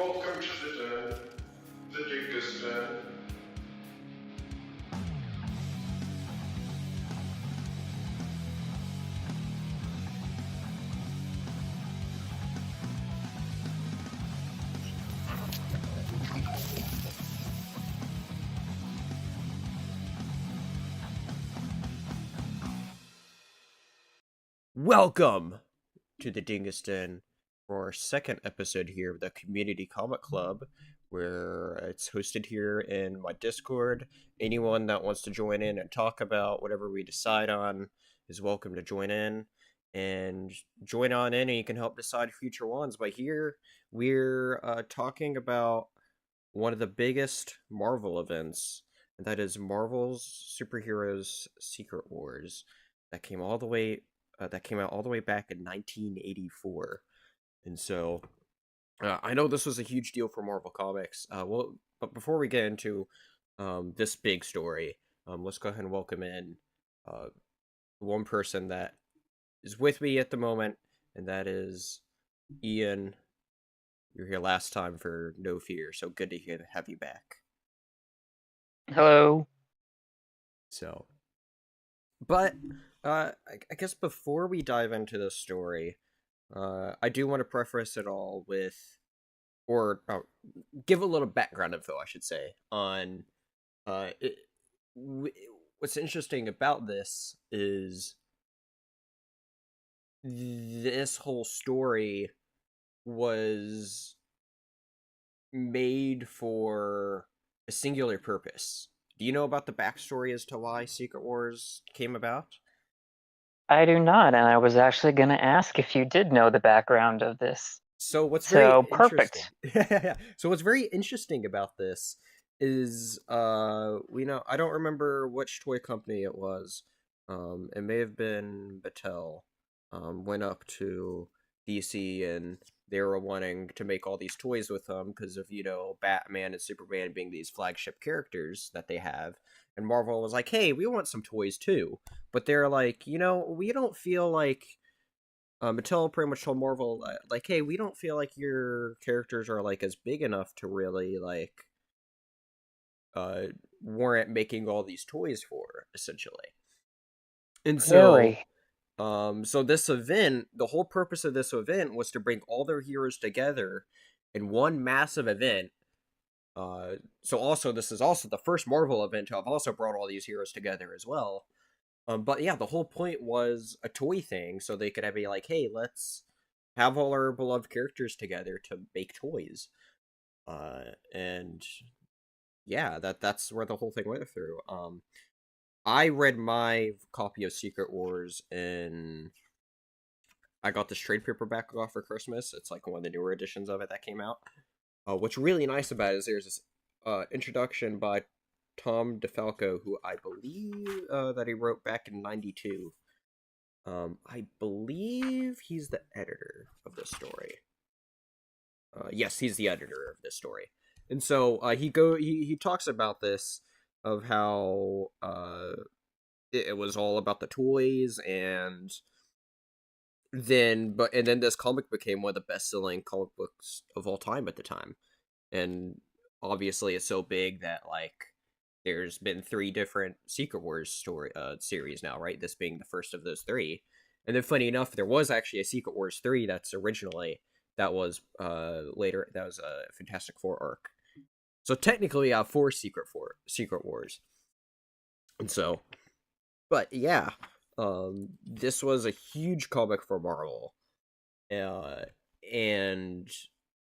welcome to the den, the Dingus Den. Welcome to the Dingus Den for our second episode here of the Community Comic Club, where it's hosted here in my Discord. Anyone that wants to join in and talk about whatever we decide on is welcome to join in. And join on in and you can help decide future ones. But here we're talking about one of the biggest Marvel events, and that is Marvel's Superheroes Secret Wars that came out all the way back in 1984. And so I know this was a huge deal for Marvel Comics. But before we get into this big story, let's go ahead and welcome in one person that is with me at the moment, and that is Ian. You were here last time for No Fear, so good to have you back. Hello. So, but I guess before we dive into this story, I do want to preface it all with, or give a little background info, I should say, on what's interesting about this is this whole story was made for a singular purpose. Do you know about the backstory as to why Secret Wars came about? I do not, and I was actually going to ask if you did know the background of this. So what's very So, interesting? perfect. So what's very interesting about this is I don't remember which toy company it was. It may have been Mattel. Went up to DC and they were wanting to make all these toys with them because of Batman and Superman being these flagship characters that they have. And Marvel was like, "Hey, we want some toys too," but they're like, we don't feel like Mattel pretty much told Marvel, like, "Hey, we don't feel like your characters are like as big enough to really like warrant making all these toys for, essentially." And so, Really? so this event, the whole purpose of this event was to bring all their heroes together in one massive event. So also, this is also the first Marvel event to have also brought all these heroes together as well. But yeah, the whole point was a toy thing, so they could be like, "Hey, let's have all our beloved characters together to make toys." And yeah, that's where the whole thing went through. I read my copy of Secret Wars and I got this trade paperback off for Christmas. It's like one of the newer editions of it that came out. What's really nice about it is there's this introduction by Tom DeFalco, who I believe that he wrote back in '92. I believe he's the editor of this story. Yes, he's the editor of this story, and so he talks about this of how it was all about the toys, and then this comic became one of the best-selling comic books of all time at the time, and obviously it's so big that like there's been three different Secret Wars series now, right? This being the first of those three. And then funny enough, there was actually a Secret Wars 3 that was later that was a Fantastic Four arc. So technically I have four Secret Wars. And so but yeah, this was a huge comic for Marvel. And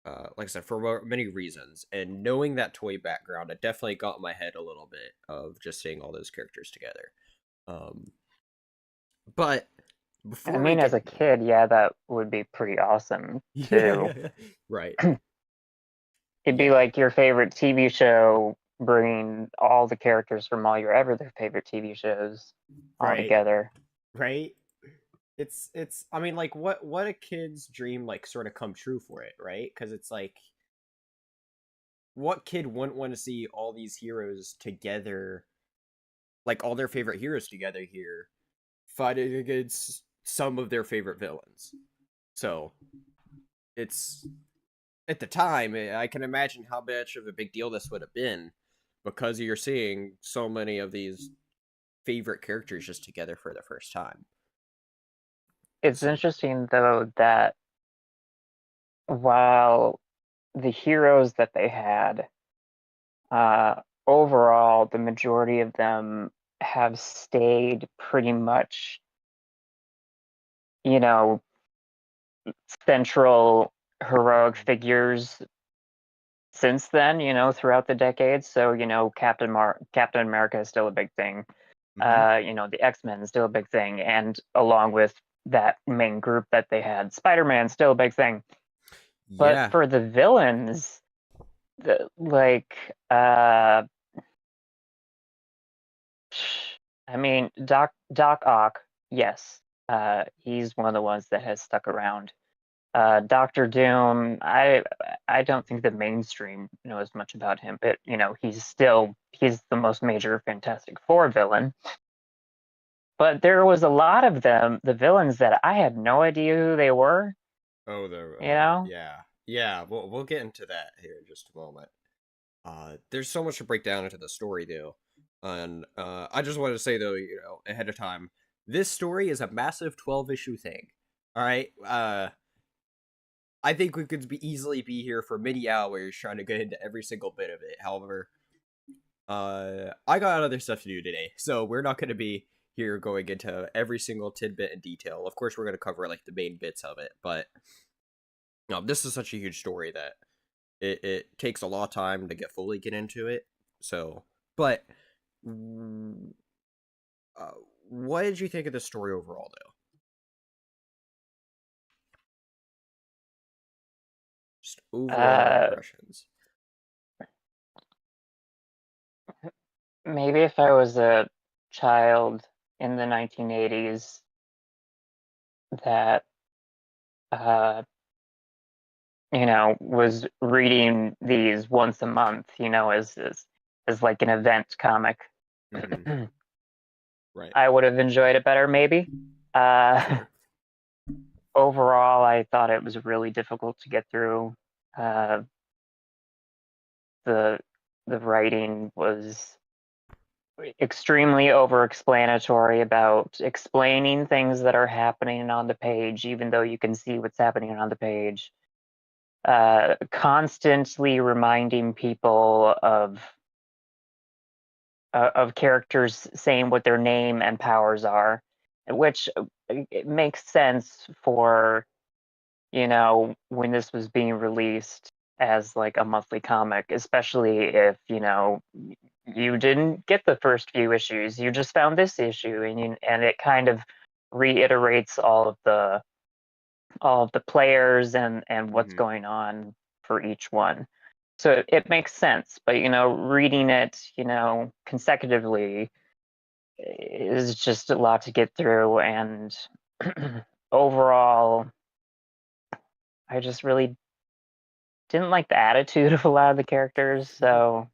like I said, for many reasons, and knowing that toy background, it definitely got in my head a little bit of just seeing all those characters together. But I before we mean, as get a kid, yeah, that would be pretty awesome, too. yeah, right, It'd be yeah, like your favorite TV show bringing all the characters from all your other favorite TV shows all right, together. right. It's I mean, like, what a kid's dream like sort of come true for it, right? Because it's like, what kid wouldn't want to see all these heroes together, like all their favorite heroes together here, fighting against some of their favorite villains? So it's at the time, I can imagine how much of a big deal this would have been because you're seeing so many of these favorite characters just together for the first time. It's So, interesting though that while the heroes that they had, overall, the majority of them have stayed pretty much, you know, central heroic figures since then, throughout the decades. So, Captain America is still a big thing. hmm The X-Men is still a big thing. And along with that main group that they had, Spider-Man's still a big thing. But yeah, for the villains, like, I mean, Doc Ock, yes, he's one of the ones that has stuck around. Doctor Doom, I don't think the mainstream knows much about him, but he's the most major Fantastic Four villain. But there was a lot of them, the villains that I had no idea who they were. oh, the You know, yeah, yeah. We'll get into that here in just a moment. There's so much to break down into the story, though, and I just wanted to say though, ahead of time, this story is a massive 12-issue thing. All right, I think we could easily be here for many hours trying to get into every single bit of it. However, I got other stuff to do today, so we're not going to be here going into every single tidbit in detail. Of course, we're going to cover like the main bits of it, but this is such a huge story that it takes a lot of time to get into it. So, but mm, uh, what did you think of the story overall, though? Just overall uh, impressions. maybe if I was a child in the 1980s that uh, was reading these once a month, as like an event comic. hmm Right. I would have enjoyed it better, maybe. Uh, Sure. Overall, I thought it was really difficult to get through. Uh, the the writing was extremely over-explanatory about explaining things that are happening on the page, even though you can see what's happening on the page. Constantly reminding people of characters saying what their name and powers are, which it makes sense for when this was being released as like a monthly comic, especially if you didn't get the first few issues, you just found this issue, and it kind of reiterates all of the players and what's hmm going on for each one. So it makes sense, but reading it, consecutively is just a lot to get through, and overall, I just really didn't like the attitude of a lot of the characters, so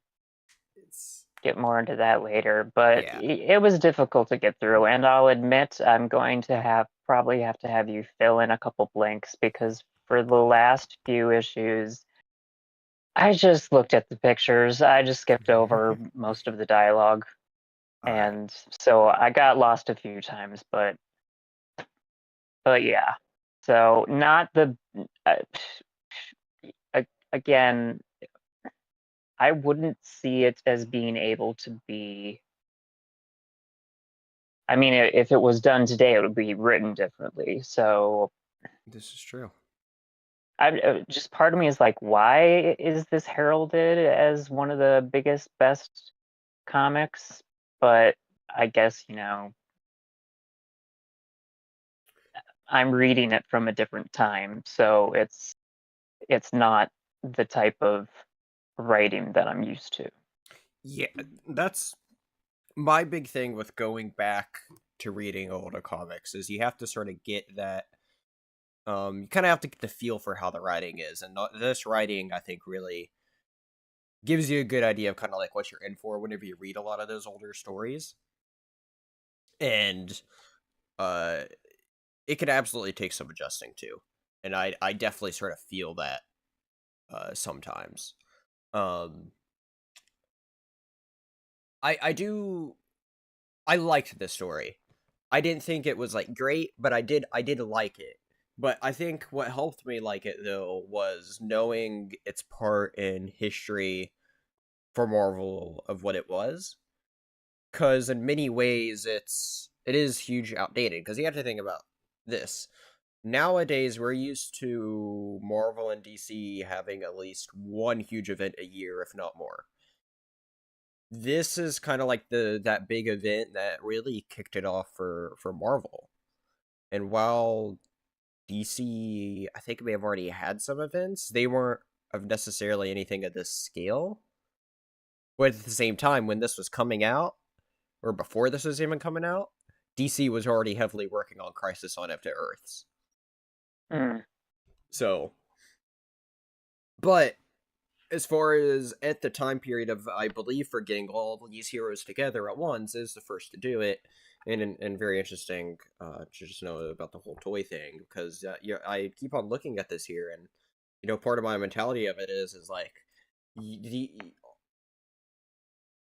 It's get more into that later. But yeah. it was difficult to get through, and I'll admit I'm going to probably have to have you fill in a couple blanks because for the last few issues, I just looked at the pictures. I just skipped over most of the dialogue, All right. and so I got lost a few times. But yeah, so not the uh, again. I wouldn't see it as being able to be. I mean, if it was done today, it would be written differently. So This is true. just part of me is like, why is this heralded as one of the biggest, best comics? But I guess, I'm reading it from a different time, so it's not the type of writing that I'm used to. Yeah, that's my big thing with going back to reading older comics is you have to sort of get that you kind of have to get the feel for how the writing is, and this writing I think really gives you a good idea of kind of like what you're in for whenever you read a lot of those older stories. And uh it could absolutely take some adjusting to. And I definitely sort of feel that sometimes. Um, I liked this story. I didn't think it was like great, but I did like it. But I think what helped me like it though was knowing its part in history for Marvel of what it was. Cause in many ways it is huge outdated. Cause you have to think about this. Nowadays we're used to Marvel and DC having at least one huge event a year, if not more. This is kind of like the that big event that really kicked it off for Marvel. And while DC, I think may have already had some events, they weren't of necessarily anything of this scale. But at the same time, when this was coming out, or before this was even coming out, DC was already heavily working on Crisis on Infinite Earths. Mm. So, but as far as at the time period of, I believe, for getting all these heroes together at once, is the first to do it, and very interesting to just know about the whole toy thing, because yeah, I keep on looking at this here, and part of my mentality of it is like,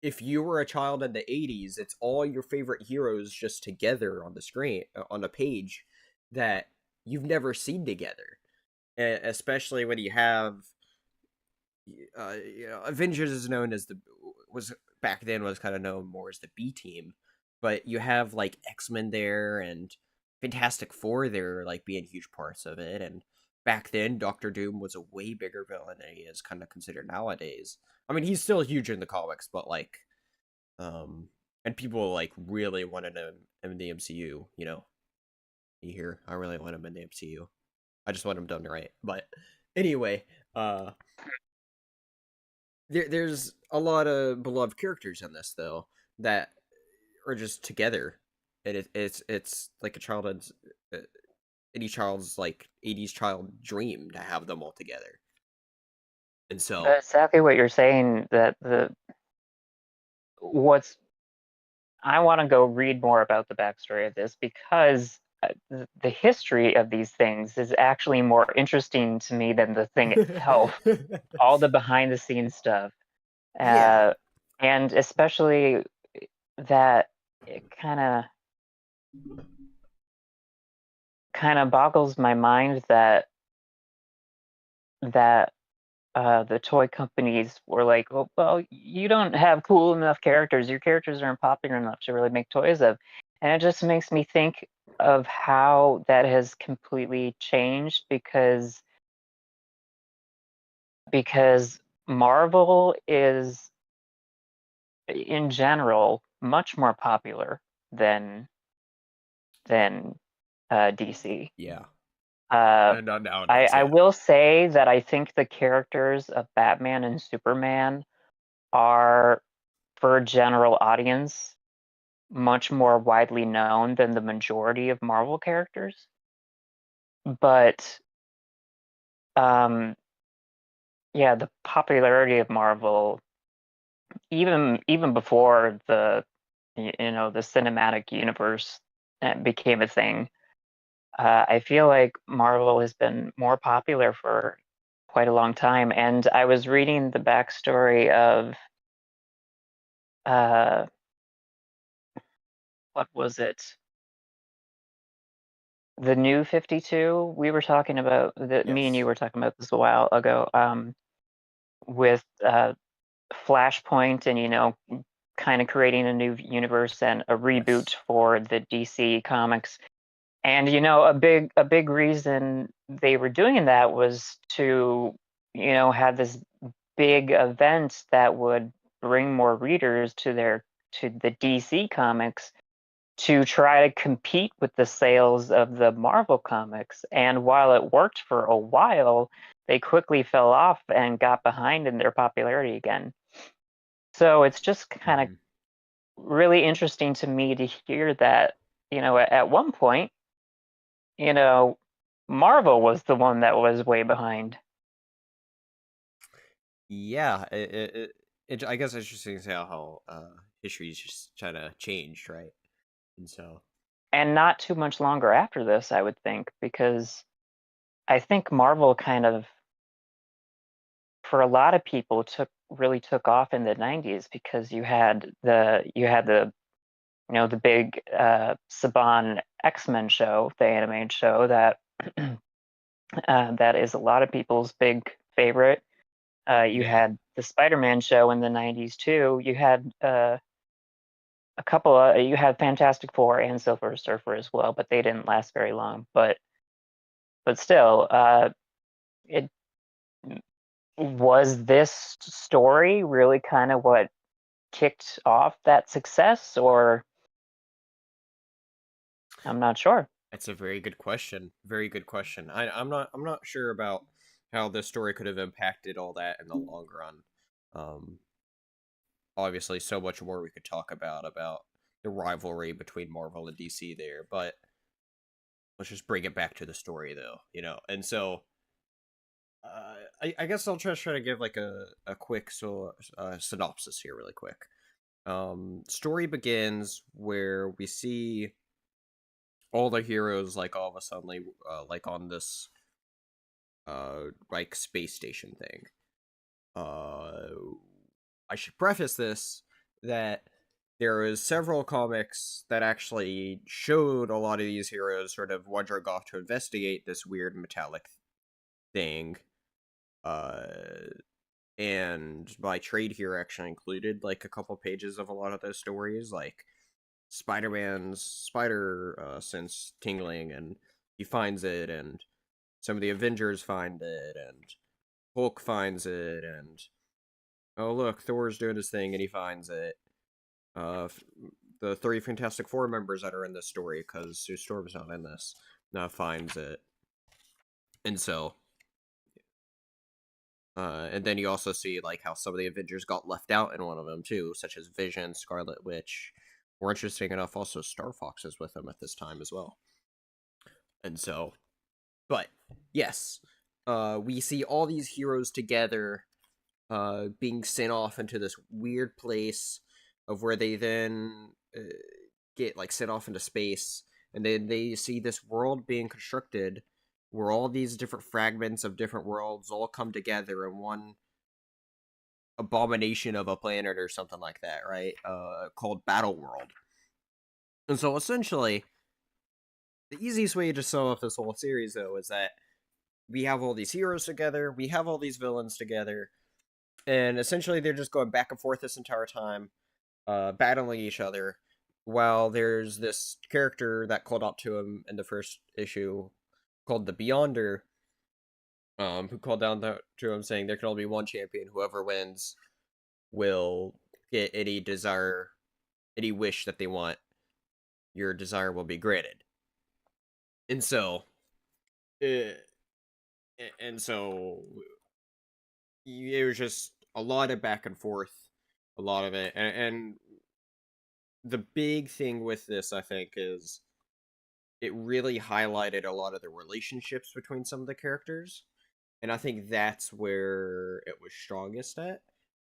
if you were a child in the 80s, it's all your favorite heroes just together on the screen, on a page that you've never seen together, and especially when you have Avengers is known as was back then was kind of known more as the B team, but you have like X-Men there and Fantastic Four there, like being huge parts of it. And back then, Doctor Doom was a way bigger villain than he is kind of considered nowadays. I mean, he's still huge in the comics, but like, and people like really wanted him in the MCU. You hear? I really want him in the MCU. I just want him done right. But anyway, there's a lot of beloved characters in this though that are just together, and it's like a childhood's uh, any child's like 80s child dream to have them all together. And so Exactly what you're saying. That what's I want to go read more about the backstory of this, because the history of these things is actually more interesting to me than the thing itself. All the behind the scenes stuff, yeah, and especially that it kind of boggles my mind that the toy companies were like, well, you don't have cool enough characters. Your characters aren't popular enough to really make toys of. And it just makes me think of how that has completely changed, because Marvel is, in general, much more popular than DC. yeah. Uh, And I, nowadays, I yeah. will say that I think the characters of Batman and Superman are, for a general audience, much more widely known than the majority of Marvel characters. But yeah, the popularity of Marvel, even before the cinematic universe became a thing, I feel like Marvel has been more popular for quite a long time. And I was reading the backstory of uh, what was it? The New 52. We were talking about me and you Yes. were talking about this a while ago, with Flashpoint, and kind of creating a new universe and a reboot Yes. for the DC comics. And a big reason they were doing that was to have this big event that would bring more readers to the DC comics, to try to compete with the sales of the Marvel comics. And while it worked for a while, they quickly fell off and got behind in their popularity again. So it's just kind of Hmm. really interesting to me to hear that, at one point, you know, Marvel was the one that was way behind. Yeah, I guess it's interesting to see how history's just kind of changed, right? And so And not too much longer after this, I would think, because I think Marvel kind of for a lot of people really took off in the 90s because you had the the big Saban X-Men show, the animated show that that is a lot of people's big favorite. You Yeah. had the Spider-Man show in the 90s too. You had you had Fantastic Four and Silver Surfer as well, but they didn't last very long. But still, it was this story really kind of what kicked off that success, or I'm not sure. That's a very good question. Very good question. I'm not sure about how this story could have impacted all that in the long run. Um, Obviously, so much more we could talk about the rivalry between Marvel and DC there, but let's just bring it back to the story, though. And so I guess I'll try to give like a quick synopsis here, really quick. Story begins where we see all the heroes like all of a sudden like on this like space station thing. I should preface this that there is several comics that actually showed a lot of these heroes sort of wandering off to investigate this weird metallic thing. And my trade here actually included like a couple pages of a lot of those stories, like Spider-Man's spider sense tingling, and he finds it, and some of the Avengers find it, and Hulk finds it, and oh look, Thor's doing his thing and he finds it. The three Fantastic Four members that are in this story, because Sue Storm's not in this, now finds it, and so. And then you also see like how some of the Avengers got left out in one of them too, such as Vision, Scarlet Witch. More interesting enough, also Star Fox is with them at this time as well. And so, but yes, we see all these heroes together, being sent off into this weird place of where they then get like sent off into space, and then they see this world being constructed where all these different fragments of different worlds all come together in one abomination of a planet or something like that, right? Called Battle World. And so essentially, the easiest way to sum up this whole series, though, is that we have all these heroes together, we have all these villains together, and essentially they're just going back and forth this entire time, battling each other, while there's this character that called out to him in the first issue called the Beyonder, who called down to him saying there can only be one champion. Whoever wins will get any desire, any wish that they want. Your desire will be granted. And so, it was just a lot of back and forth, a lot of it, and the big thing with this, I think, is it really highlighted a lot of the relationships between some of the characters. And I think that's where it was strongest at.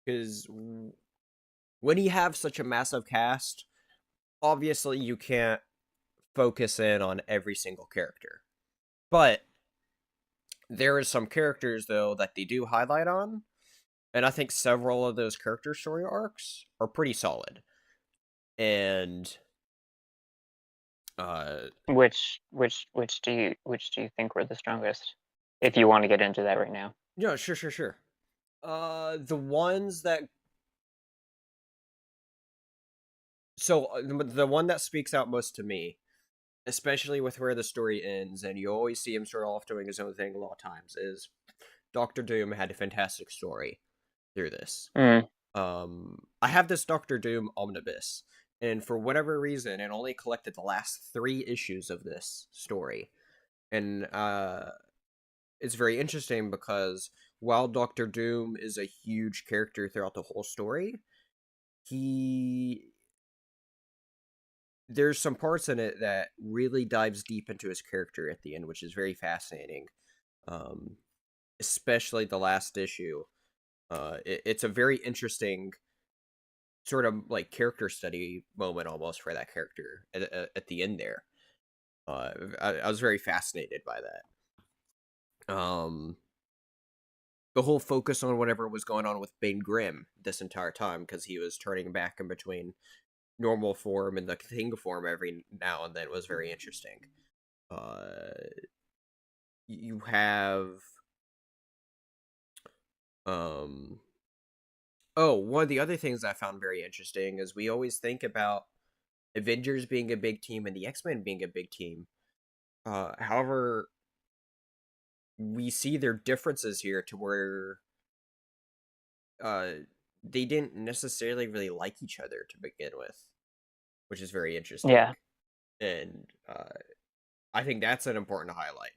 Because when you have such a massive cast, obviously you can't focus in on every single character. But there are some characters, though, that they do highlight on. And I think several of those character story arcs are pretty solid. And Which do you think were the strongest? If you want to get into that right now. yeah, sure. The ones that the one that speaks out most to me, especially with where the story ends, and you always see him sort of off doing his own thing a lot of times, is Doctor Doom had a fantastic story through this. I have this Doctor Doom omnibus, and for whatever reason, it only collected the last 3 issues of this story. And it's very interesting because while Doctor Doom is a huge character throughout the whole story, there's some parts in it that really dives deep into his character at the end, which is very fascinating. Especially the last issue. It's a very interesting sort of like character study moment almost for that character at the end there. I was very fascinated by that. the whole focus on whatever was going on with Ben Grimm this entire time, because he was turning back in between normal form and the Thing form every now and then, was very interesting. Uh, you have um oh, one of the other things I found very interesting is we always think about Avengers being a big team and the X-Men being a big team. However, we see their differences here to where uh they didn't necessarily really like each other to begin with, which is very interesting. Yeah. And I think that's an important highlight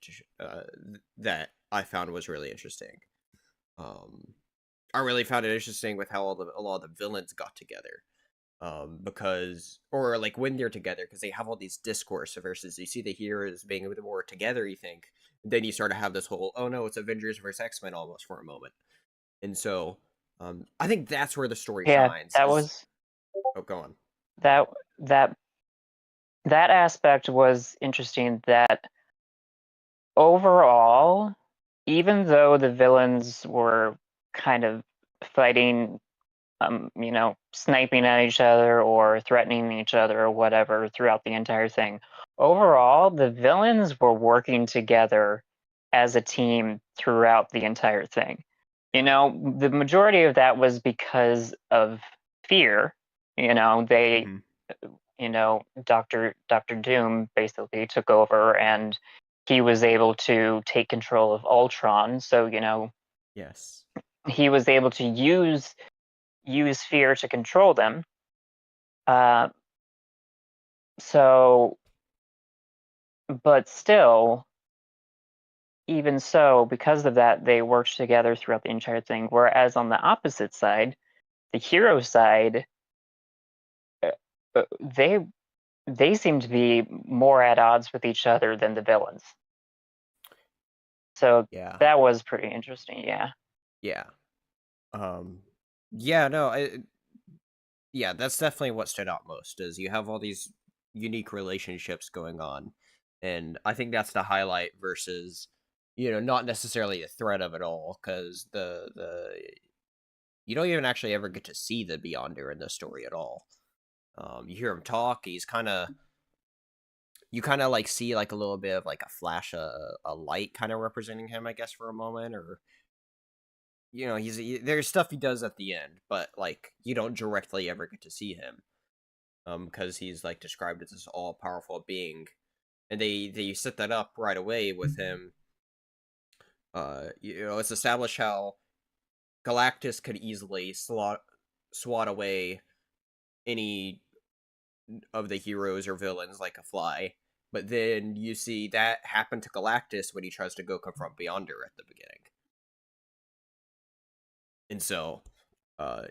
that I found was really interesting. Um, I really found it interesting with how a lot of the villains got together. Because, or like when they're together, because they have all these discourse versus you see the heroes being a bit more together, you think, then you start to have this whole, oh no, it's Avengers versus X-Men almost for a moment. And so, I think that's where the story Yeah, shines. that Is was oh, go on. that that that aspect was interesting. That overall, even though the villains were kind of fighting, sniping at each other or threatening each other or whatever throughout the entire thing, overall, the villains were working together as a team throughout the entire thing. The majority of that was because of fear. They, Hmm. Doctor Doom basically took over, and he was able to take control of Ultron. So Yes. he was able to use fear to control them. Uh, so, but still, even so, because of that, they worked together throughout the entire thing. Whereas on the opposite side, the hero side, uh, they they seem to be more at odds with each other than the villains. So Yeah. that was pretty interesting. Yeah. Yeah. Um. Yeah. No. Yeah. That's definitely what stood out most. Is you have all these unique relationships going on, and I think that's the highlight versus, not necessarily a threat of it all, because the you don't even actually ever get to see the Beyonder in the story at all. You hear him talk. He's kind of you kind of like see like a little bit of like a flash, a light kind of representing him, I guess, for a moment, or there's stuff he does at the end, but like you don't directly ever get to see him, because he's like described as this all powerful being, and they set that up right away with him. It's established how Galactus could easily swat away any of the heroes or villains like a fly. But then you see that happen to Galactus when he tries to go confront Beyonder at the beginning. And so,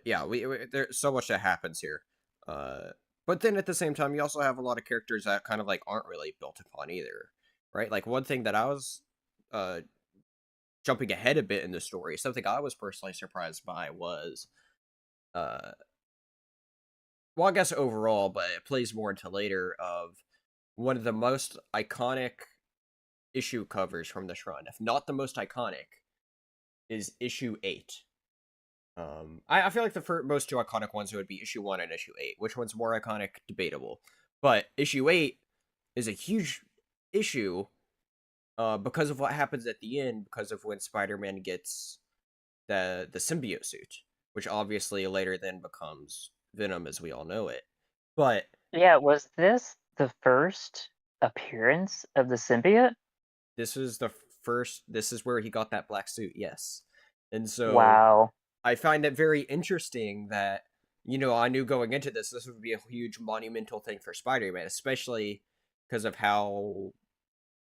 yeah, there's so much that happens here. Uh, but then at the same time, you also have a lot of characters that kind of like aren't really built upon either, right? Like one thing that I was uh, jumping ahead a bit in the story, something I was personally surprised by was, uh, well, I guess overall, but it plays more into later, of one of the most iconic issue covers from this run, if not the most iconic, is issue 8. I feel like the most two iconic ones would be issue 1 and issue 8. Which one's more iconic? Debatable. But issue 8 is a huge issue, because of what happens at the end, because of when Spider-Man gets the symbiote suit, which obviously later then becomes Venom as we all know it. But Yeah. Was this the first appearance of the symbiote? this is the first. This is where he got that black suit. Yes, and so Wow. I find it very interesting that, I knew going into this would be a huge monumental thing for Spider-Man, especially because of how,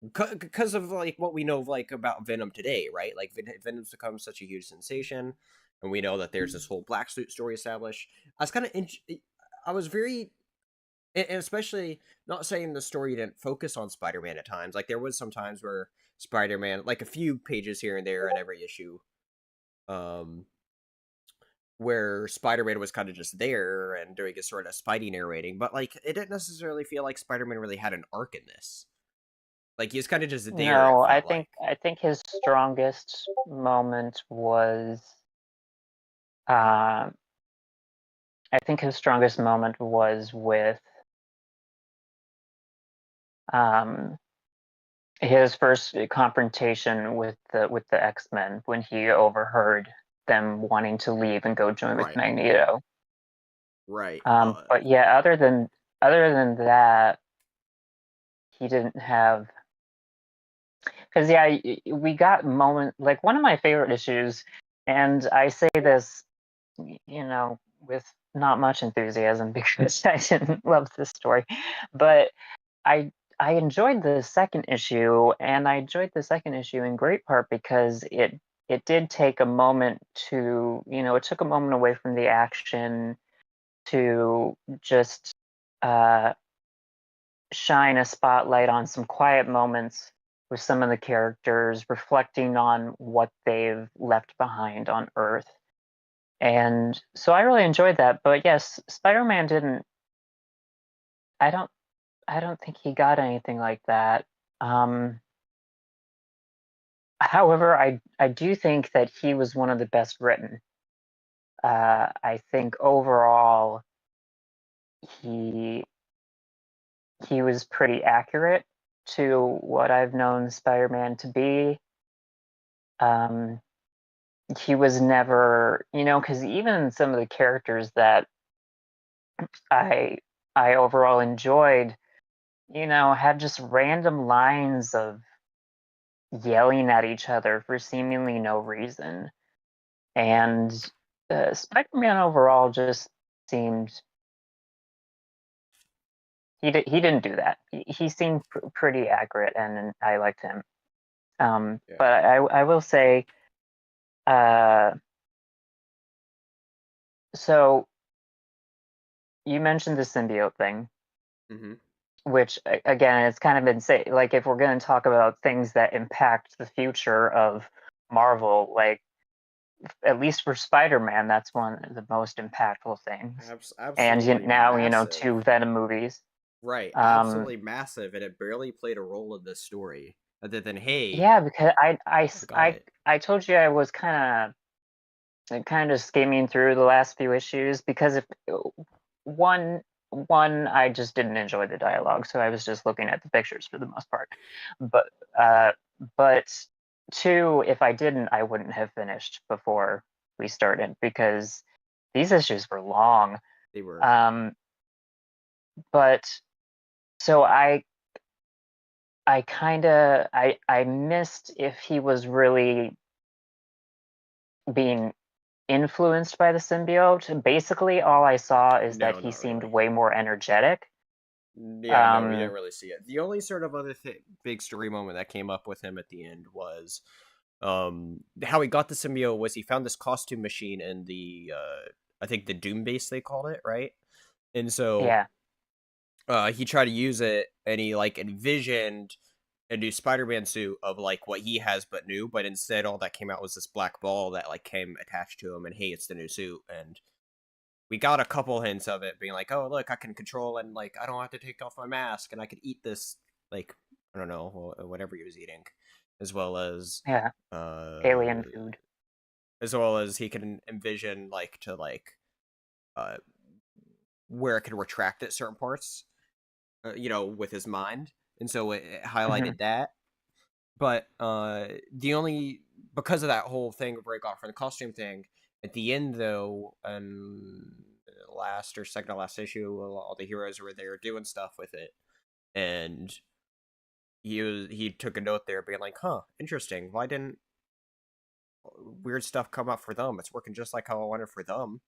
because of like what we know of, like about Venom today, right? Like Venom's become such a huge sensation, and we know that there's this whole black suit story established. I was kind of, I was very, and especially not saying the story didn't focus on Spider-Man at times. Like there was some times where Spider-Man, like a few pages here and there in every issue, um, where Spider-Man was kind of just there and doing his sort of Spidey narrating, but like it didn't necessarily feel like Spider-Man really had an arc in this. Like he's kind of just there. It No, felt like. I think his strongest moment was uh, I think his strongest moment was with um, his first confrontation with the X-Men when he overheard them wanting to leave and go join with Right. Magneto. Right. But yeah, other than that, he didn't have because yeah, we got moment like one of my favorite issues, and I say this, you know, with not much enthusiasm because I didn't love this story, but I I enjoyed the second issue, and I enjoyed the second issue in great part because it did take a moment to, it took a moment away from the action to just uh, shine a spotlight on some quiet moments with some of the characters, reflecting on what they've left behind on Earth. And so I really enjoyed that. But yes, Spider-Man didn't. I don't. I don't think he got anything like that. Um, However, I do think that he was one of the best written. I think overall he he was pretty accurate to what I've known Spider-Man to be. Um, he was never, because even some of the characters that I I overall enjoyed, had just random lines of yelling at each other for seemingly no reason. And Spider-Man overall just seemed he didn't do that. He seemed pretty accurate, and I liked him. Yeah. But I will say, uh, so you mentioned the symbiote thing, Mm-hmm. which again, it's kind of been say like if we're going to talk about things that impact the future of Marvel, like at least for Spider-Man, that's one of the most impactful things. And Absolutely now, massive. two Venom movies. Right. Um, Absolutely massive, and it barely played a role in this story, other than hey, yeah, because I got it. I told you I was kind of skimming through the last few issues because if one I just didn't enjoy the dialogue, so I was just looking at the pictures for the most part. But uh, but two, if I didn't, I wouldn't have finished before we started because these issues were long. They were. Um, but so I missed if he was really being influenced by the symbiote. Basically, all I saw is that No, he not seemed really. way more energetic. Yeah, no, we didn't Um, really see it. The only sort of other big story moment that came up with him at the end was how he got the symbiote was he found this costume machine in the I think the Doom base they called it, right? And so yeah, he tried to use it and he like envisioned a new Spider-Man suit of like what he has but new, but instead all that came out was this black ball that like came attached to him and hey, it's the new suit. And we got a couple hints of it being like, oh look, I can control and like I don't have to take off my mask and I could eat this like I don't know whatever he was eating, as well yeah, uh alien food. as well as he can envision like to like uh where it can retract at certain parts, with his mind, and so it Hmm. highlighted that. But the only because of that whole thing where it got from the costume thing at the end though, last or second to last issue, all the heroes were there doing stuff with it, and he took a note there, being like, "Huh, interesting. Why didn't weird stuff come up for them? It's working just like how I wanted for them."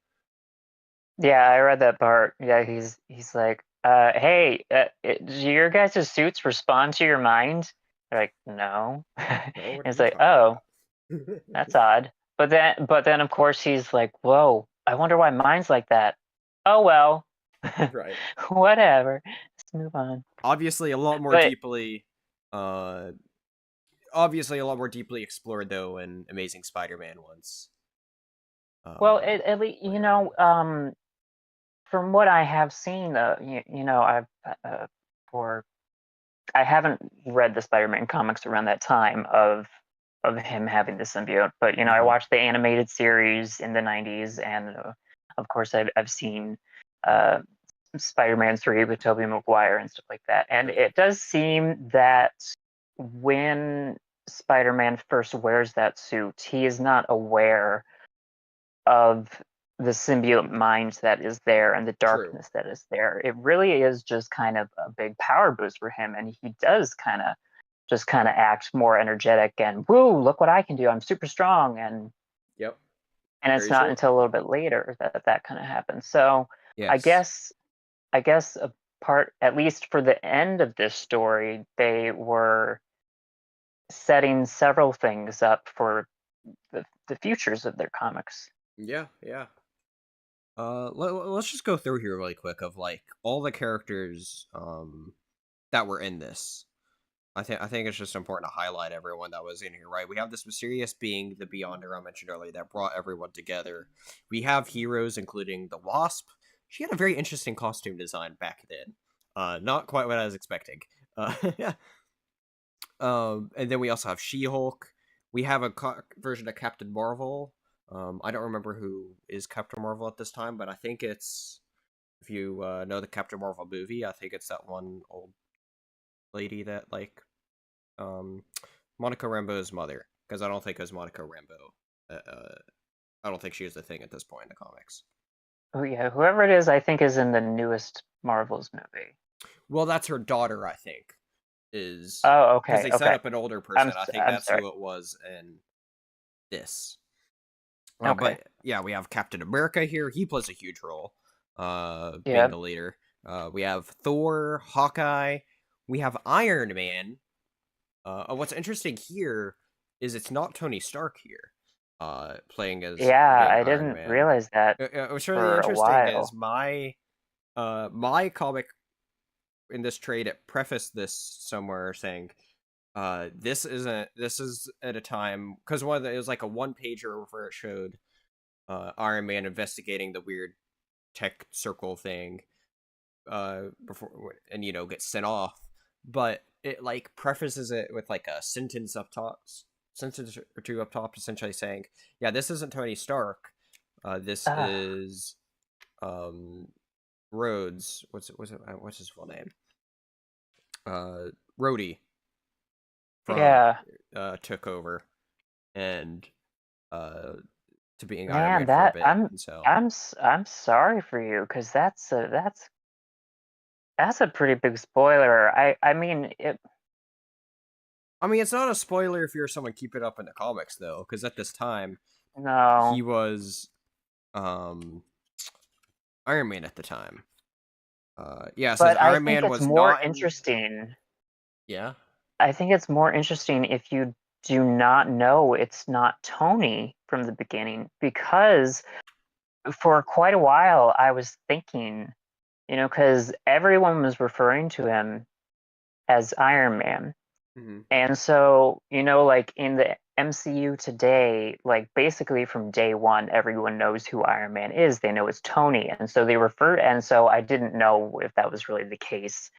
Yeah, I read that part. Yeah, he's like, hey, do your guys' suits respond to your mind? They're like, no. And No, what are it's you like, talking oh, about? that's odd. But then of course he's like, whoa, I wonder why mine's like that. Oh well, Right. whatever. Let's move on. Obviously, a lot more But deeply. Uh, Obviously a lot more deeply explored though in Amazing Spider-Man once. well, Uh, at least Later on. from what I have seen, I've for I haven't read the Spider-Man comics around that time of him having the symbiote, but I Mhm. watched the animated series in the '90s, and of course I've seen uh, Spider-Man 3 with Tobey Maguire and stuff like that. And Okay. it does seem that when Spider-Man first wears that suit, he is not aware of the symbiote mind that is there and the True. darkness that is there. It really is just kind of a big power boost for him, and he does kind of act more energetic and woo, look what I can do. I'm super strong, Yep. and it's Very not true. until a little bit later that kind of happens. So I Yes. guess I guess a part, at least for the end of this story, they were setting several things up for the futures of their comics. Yeah. Yeah. Let's just go through here really quick of like all the characters that were in this. I think it's just important to highlight everyone that was in here, right? We have this mysterious being, the Beyonder I mentioned earlier, that brought everyone together. We have heroes, including the Wasp. She had a very interesting costume design back then. Not quite what I was expecting. Yeah. And then we also have She-Hulk. We have a version of Captain Marvel. I don't remember who is Captain Marvel at this time, but I think it's, if you know the Captain Marvel movie, I think it's that one old lady that like um Monica Rambeau's mother, because I don't think it was Monica Rambeau. I don't think she is a thing at this point in the comics. Oh yeah, whoever it is, I think is in the newest Marvels movie. Well, that's her daughter, I think, is Oh, because okay, they set okay. up an older person. I think I'm that's sorry. who it was in this. Okay, But yeah, we have Captain America here. He plays a huge role, being yeah, the leader. We have Thor, Hawkeye. We have Iron Man. What's interesting here is it's not Tony Stark here, playing as yeah. being I Iron didn't Man. realize that What's really for a interesting is while. my comic in this trade, it prefaced this somewhere saying, this is at a time, because it was like a one pager where it showed Iron Man investigating the weird tech circle thing before, and gets sent off, but it like prefaces it with like a sentence or two up top, essentially saying, yeah, this isn't Tony Stark, this Ah, is um Rhodes. What's his full name? uh Rhodey from yeah, took over, and uh to being Iron man. Man for a That bit, and so I'm sorry for you because that's a pretty big spoiler. I mean it. I mean, it's not a spoiler if you're someone keep it up in the comics though, because at this time he No, was um Iron Man at the time. Yeah, it says but I Iron think Man it's was more not in. interesting. Yeah. I think it's more interesting if you do not know it's not Tony from the beginning, because for quite a while I was thinking, because everyone was referring to him as Iron Man. Hmm. And so, like in the MCU today, like basically from day one, everyone knows who Iron Man is. They know it's Tony. And so I didn't know if that was really the case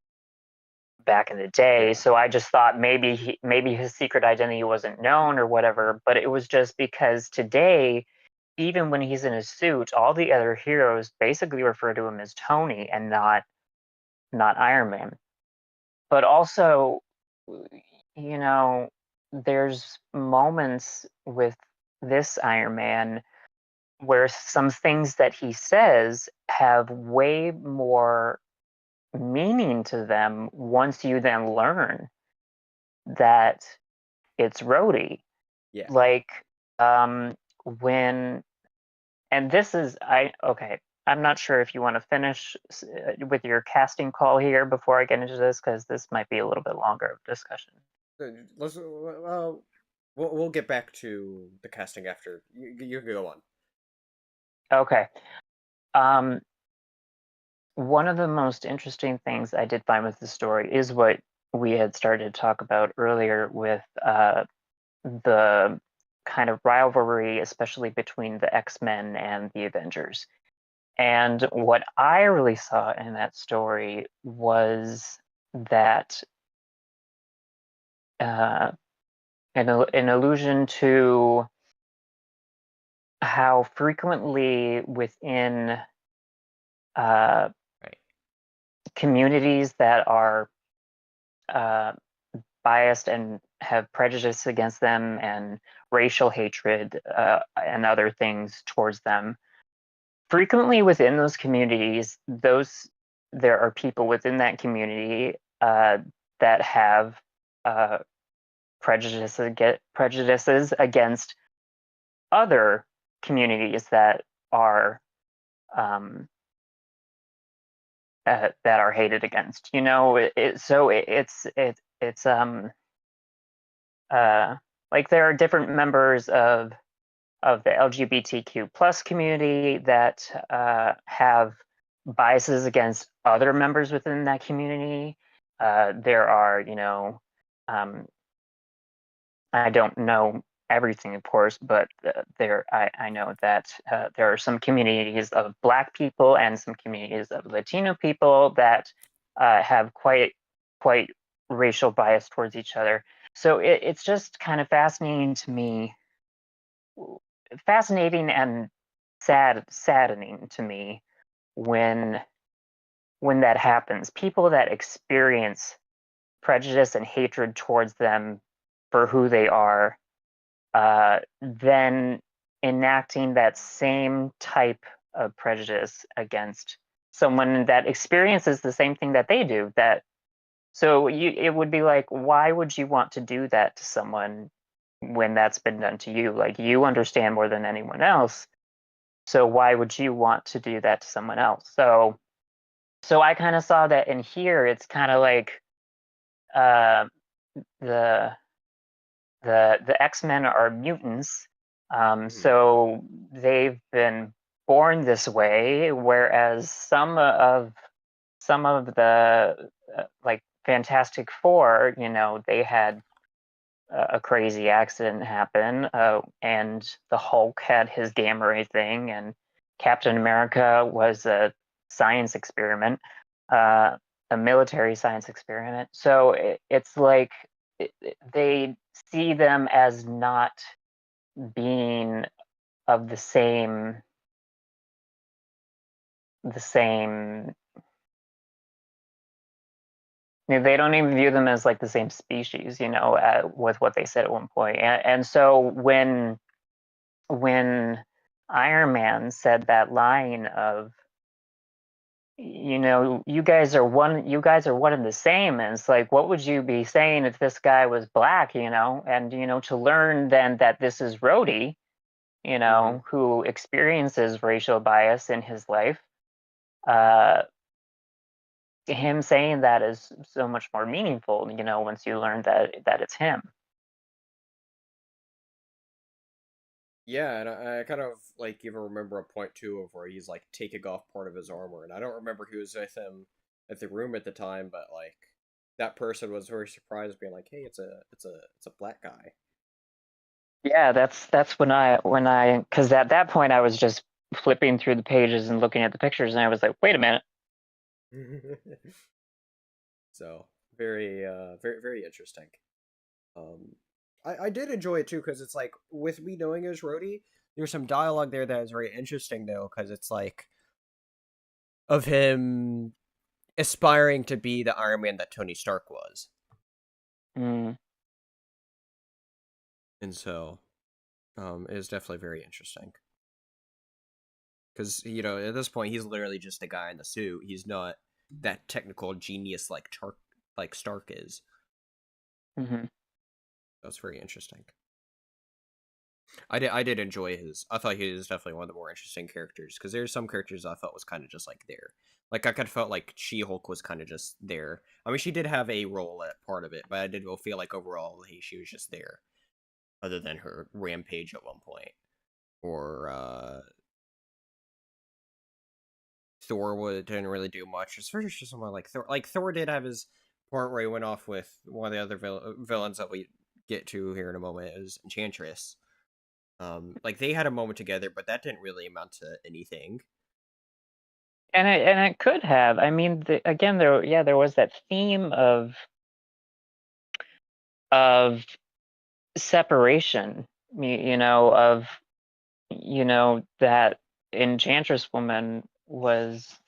back in the day. Yeah. So I just thought maybe his secret identity wasn't known or whatever, but it was just because today, even when he's in his suit, all the other heroes basically refer to him as Tony and not Iron Man. But also, you know, there's moments with this Iron Man where some things that he says have way more meaning to them once you then learn that it's Rhodey. Yeah. Like, um, when, and this is, okay, I'm not sure if you want to finish with your casting call here before I get into this, because this might be a little bit longer of discussion. Let's we'll get back to the casting after you can go on. Okay. Um, One of the most interesting things I did find with the story is what we had started to talk about earlier with the kind of rivalry, especially between the X-Men and the Avengers. And what I really saw in that story was that an allusion to how frequently within Right. communities that are biased and have prejudice against them and racial hatred and other things towards them, frequently within those communities, there are people within that community that have prejudices against other communities that are um, that are hated against. It's like there are different members of the LGBTQ plus community that have biases against other members within that community. There are, I don't know everything, of course, but I know that there are some communities of Black people and some communities of Latino people that have quite racial bias towards each other. So it's just kind of fascinating to me, fascinating and saddening to me when that happens. People that experience prejudice and hatred towards them for who they are, then enacting that same type of prejudice against someone that experiences the same thing that they do. It would be like, why would you want to do that to someone when that's been done to you? Like, you understand more than anyone else, so why would you want to do that to someone else? So I kind of saw that in here. It's kind of like uh, the X-Men are mutants, so they've been born this way, whereas some of the like Fantastic Four, they had a crazy accident happen, and the Hulk had his gamma ray thing, and Captain America was a science experiment, a military science experiment. So it's like they see them as not being of the same they don't even view them as like the same species, with what they said at one point. And so when Iron Man said that line of, you guys are one and the same, and it's like, what would you be saying if this guy was Black? And to learn then that this is Rhodey, who experiences racial bias in his life. Him saying that is so much more meaningful, once you learn that it's him. Yeah, and I kind of like even remember a point too of where he's like taking off part of his armor, and I don't remember who was with him at the room at the time, but like that person was very surprised, being like, "Hey, it's a black guy." Yeah, that's when I because at that point I was just flipping through the pages and looking at the pictures, and I was like, wait a minute. So very interesting. Um, I did enjoy it too because it's like with me knowing as Rhodey, there's some dialogue there that is very interesting though because it's like of him aspiring to be the Iron Man that Tony Stark was, Mm. and so it is definitely very interesting because at this point he's literally just a guy in the suit. He's not that technical genius like Stark is. Hmm. That's very interesting. I did enjoy his. I thought he was definitely one of the more interesting characters because there's some characters I felt was kind of just like there. Like I kind of felt like She-Hulk was kind of just there. I mean, she did have a role at part of it, but I did feel like overall she was just there, other than her rampage at one point. Or Thor didn't really do much. Especially just someone like Thor. Like Thor did have his part where he went off with one of the other villains that we get to here in a moment. Is Enchantress. Like they had a moment together, but that didn't really amount to anything. And it could have. I mean, again, there was that theme of of separation, of that Enchantress woman was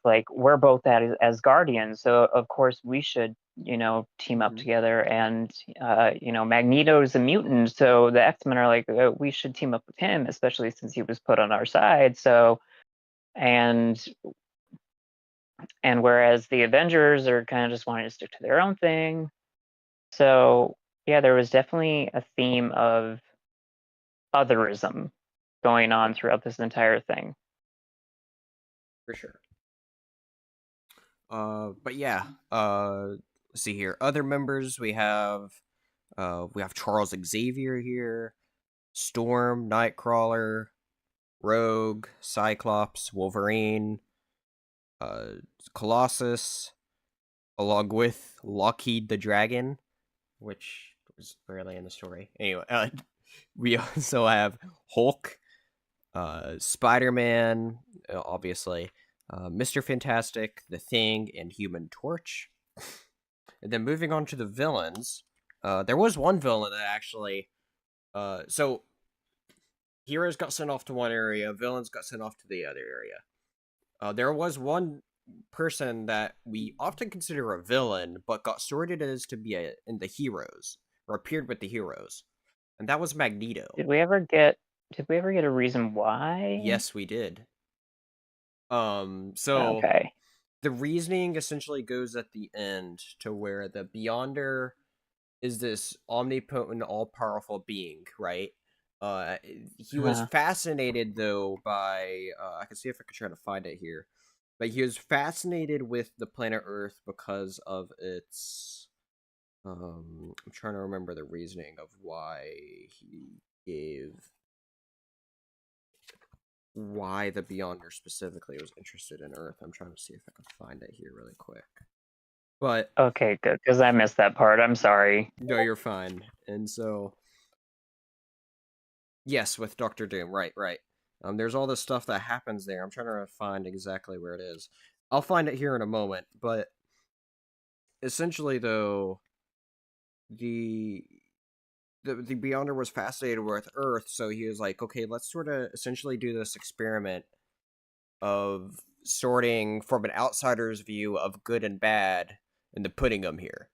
like, we're both as guardians, so of course we should team up together. And Magneto's a mutant, so the X-Men are like, we should team up with him, especially since he was put on our side. So and whereas the Avengers are kind of just wanting to stick to their own thing. So yeah, there was definitely a theme of otherism going on throughout this entire thing. For sure. But yeah, let's see here. Other members we have Charles Xavier here, Storm, Nightcrawler, Rogue, Cyclops, Wolverine, uh, Colossus, along with Lockheed the Dragon, which was barely in the story. Anyway, we also have Hulk, Spider-Man, obviously, Mr. Fantastic, The Thing, and Human Torch. And then moving on to the villains, there was one villain that actually, so heroes got sent off to one area, villains got sent off to the other area. There was one person that we often consider a villain, but got sorted as to be in the heroes, or appeared with the heroes, and that was Magneto. Did we ever get a reason why? Yes, we did. So okay. The reasoning essentially goes at the end to where the Beyonder is this omnipotent, all-powerful being, right? He was fascinated, though, by... I can see if I can try to find it here. But he was fascinated with the planet Earth because of its... I'm trying to remember the reasoning of why he gave... Why the Beyonder specifically was interested in Earth. I'm trying to see if I can find it here really quick. But okay, good, because I missed that part. I'm sorry. No, you're fine. And so, yes, with Doctor Doom, right. There's all this stuff that happens there. I'm trying to find exactly where it is. I'll find it here in a moment. But essentially, though, the Beyonder was fascinated with Earth, so he was like, okay, let's sort of essentially do this experiment of sorting from an outsider's view of good and bad and then putting them here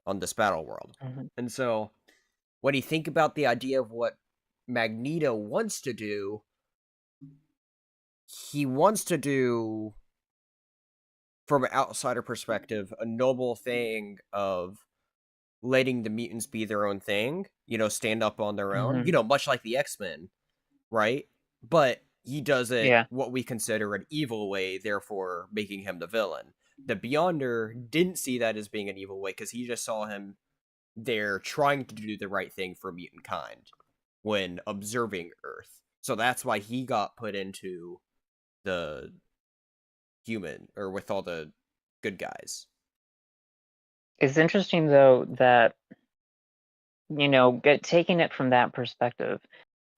on this battle world. Mm-hmm. And so when you think about the idea of what Magneto wants to do, he wants to do, from an outsider perspective, a noble thing of letting the mutants be their own thing, stand up on their own, much like the X-Men, right? But he does it what we consider an evil way, therefore making him the villain. The Beyonder didn't see that as being an evil way because he just saw him there trying to do the right thing for mutant kind when observing Earth. So that's why he got put into the human, or with all the good guys. It's interesting, though, that, taking it from that perspective,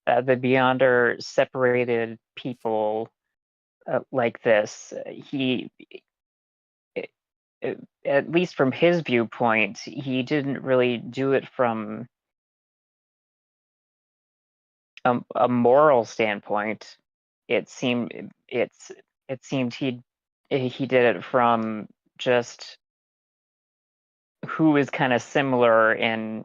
the Beyonder separated people like this. At least from his viewpoint, he didn't really do it from a moral standpoint. It seemed he did it from just who is kind of similar in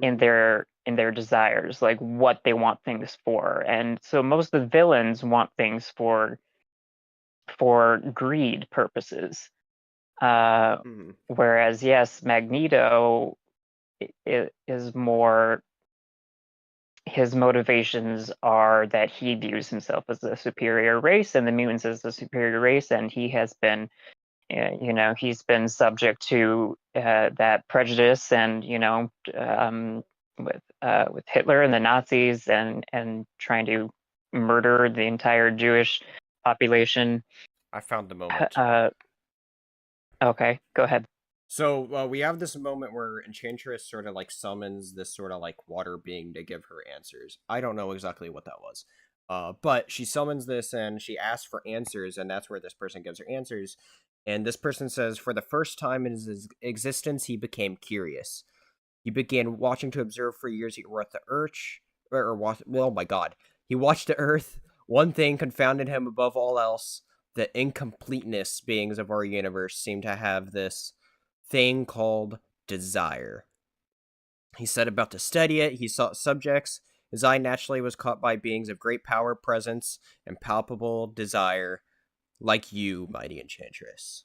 their desires, like what they want things for. And so most of the villains want things for greed purposes. Whereas, yes, Magneto is more, his motivations are that he views himself as a superior race and the mutants as the superior race, and he has been, he's been subject to that prejudice, and with Hitler and the Nazis, and trying to murder the entire Jewish population. I found the moment. Okay, go ahead. So we have this moment where Enchantress sort of like summons this sort of like water being to give her answers. I don't know exactly what that was. But she summons this and she asks for answers, and that's where this person gives her answers. And this person says, for the first time in his existence, he became curious. He began watching to observe for years. He watched the Earth, oh my God. He watched the Earth. One thing confounded him above all else. The incompleteness beings of our universe seem to have this thing called desire. He set about to study it. He sought subjects. His eye naturally was caught by beings of great power, presence, and palpable desire, like you, mighty enchantress.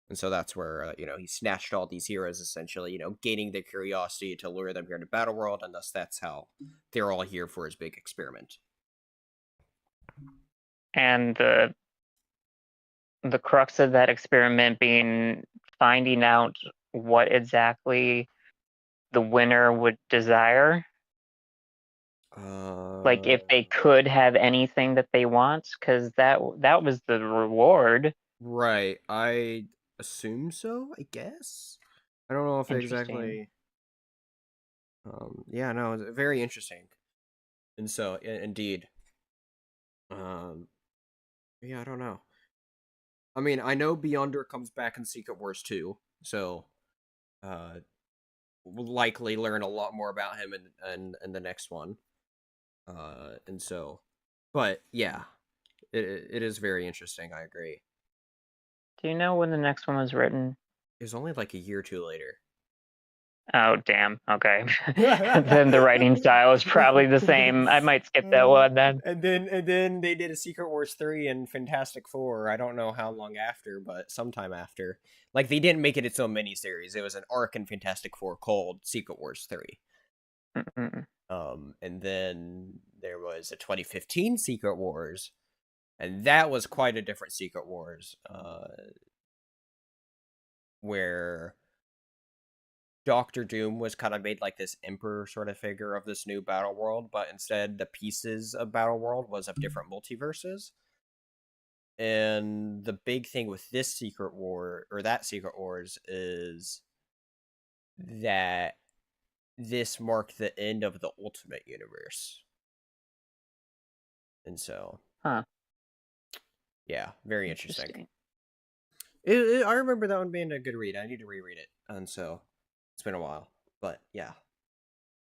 And so that's where, he snatched all these heroes, essentially, gaining their curiosity to lure them here to Battle World, and thus that's how they're all here for his big experiment. And the crux of that experiment being finding out what exactly the winner would desire. Like if they could have anything that they want, because that was the reward. Right. I assume so, I guess. I don't know if Interesting. exactly. Yeah, no, it's very interesting. And so, indeed. Yeah, I don't know. I mean, I know Beyonder comes back in Secret Wars 2, so we'll likely learn a lot more about him in the next one. And so, but yeah, it is very interesting. I agree. Do you know when the next one was written? It was only like a year or two later. Oh, damn. Okay. Then the writing style is probably the same. I might skip that one then. And then they did a Secret Wars 3 and Fantastic Four. I don't know how long after, but sometime after. Like, they didn't make it its own miniseries. It was an arc in Fantastic Four called Secret Wars 3. Mm-mm. And then there was a 2015 Secret Wars, and that was quite a different Secret Wars, where Doctor Doom was kind of made like this emperor sort of figure of this new battle world, but instead the pieces of battle world was of different multiverses. And the big thing with this Secret War, or that Secret Wars, is that this marked the end of the Ultimate Universe. And so, yeah, very interesting. I remember that one being a good read. I need to reread it, and so it's been a while. But yeah,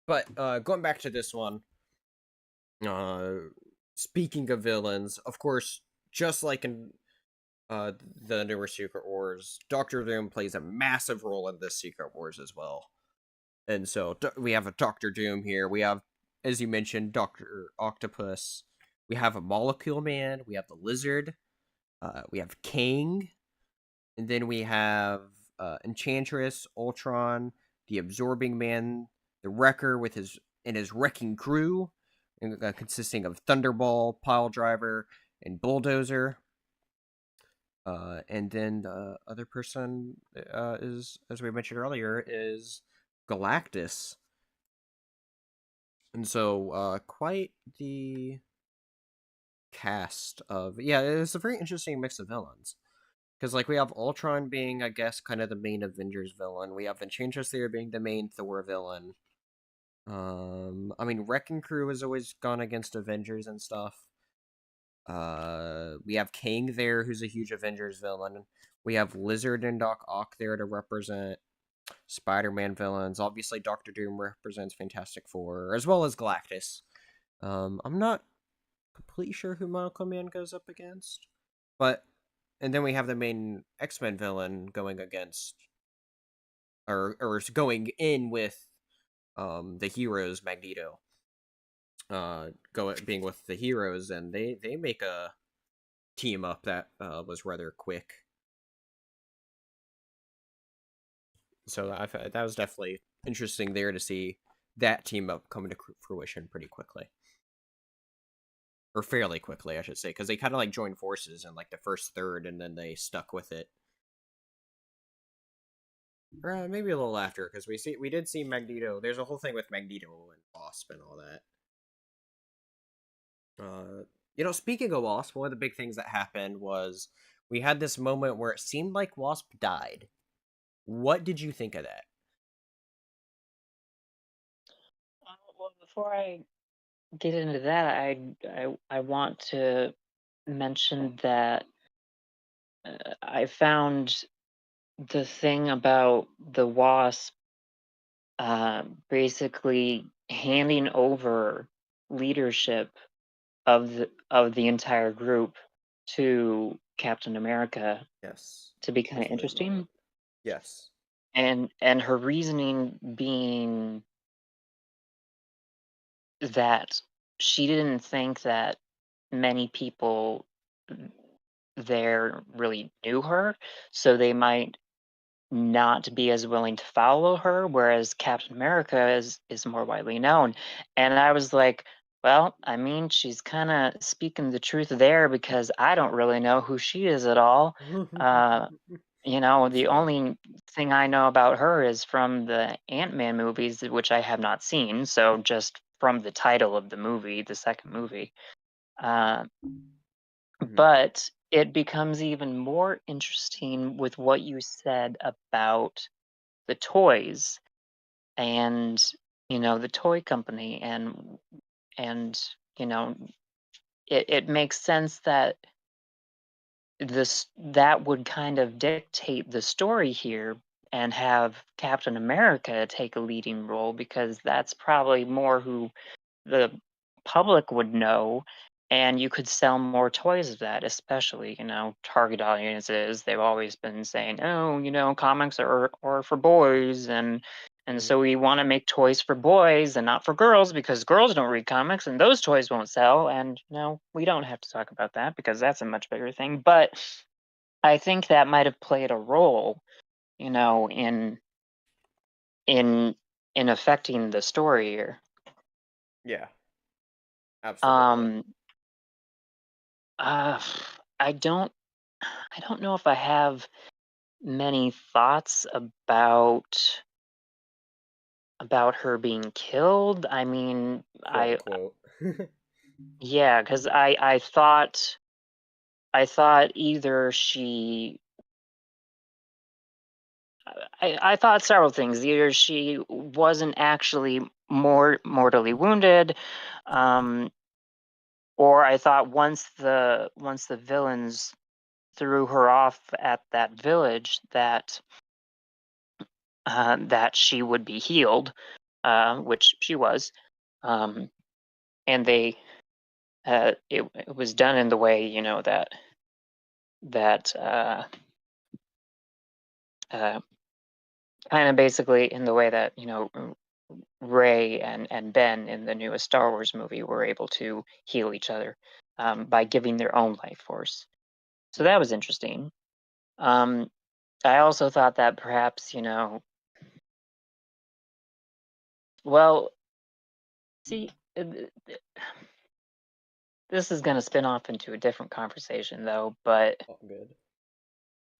but going back to this one, speaking of villains, of course, just like in the newer Secret Wars, Doctor Doom plays a massive role in this Secret Wars as well. And so we have a Doctor Doom here. We have, as you mentioned, Doctor Octopus. We have a Molecule Man. We have the Lizard. We have King. And then we have Enchantress, Ultron, the Absorbing Man, the Wrecker with his wrecking crew, consisting of Thunderball, Pile Driver, and Bulldozer. And then the other person is, as we mentioned earlier, is Galactus. And so quite the cast of, yeah, it's a very interesting mix of villains. Because, like, we have Ultron being, I guess, kind of the main Avengers villain. We have Enchantress there being the main Thor villain. I mean, Wrecking Crew has always gone against Avengers and stuff. We have Kang there, who's a huge Avengers villain. We have Lizard and Doc Ock there to represent Spider-Man villains. Obviously, Doctor Doom represents Fantastic Four, as well as Galactus. I'm not completely sure who Molecule Man goes up against, but... And then we have the main X-Men villain going against, or going in with, the heroes, Magneto. Being with the heroes, and they make a team up that was rather quick. So that was definitely interesting there to see that team up come to fruition pretty quickly. Or fairly quickly, I should say, because they kind of like joined forces in like the first third, and then they stuck with it. Or maybe a little after, because we did see Magneto. There's a whole thing with Magneto and Wasp and all that. Speaking of Wasp, one of the big things that happened was we had this moment where it seemed like Wasp died. What did you think of that? Well, before I get into that, I want to mention that I found the thing about the Wasp basically handing over leadership of the entire group to Captain America Yes. to be kind That's of really smart. interesting, Yes. and her reasoning being that she didn't think that many people there really knew her, so they might not be as willing to follow her, whereas Captain America is more widely known. And I was like, well, I mean, she's kind of speaking the truth there because I don't really know who she is at all. Uh, the So, only thing I know about her is from the Ant-Man movies, which I have not seen. So just from the title of the movie, the second movie. Uh, mhm. but it becomes even more interesting with what you said about the toys and the toy company, and you know it makes sense that that would kind of dictate the story here and have Captain America take a leading role because that's probably more who the public would know, and you could sell more toys of that, especially target audiences. They've always been saying, oh, comics are for boys, and Mhm. so we want to make toys for boys and not for girls because girls don't read comics and those toys won't sell. And no, we don't have to talk about that because that's a much bigger thing. But I think that might have played a role, in in in affecting the story here. Yeah, absolutely. um Uh, I don't I don't know if I have many thoughts about her being killed. I mean, Quote unquote. yeah, because I thought either I thought several things. Either she wasn't actually mortally wounded, um, or I thought once the villains threw her off at that village that she would be healed, which she was. Um, and it was done in the way that uh, kind of basically in the way that Ray and Ben in the newest Star Wars movie were able to heal each other by giving their own life force. So that was interesting. Um, I also thought that perhaps well, see. This is going to spin off into a different conversation though, but All good.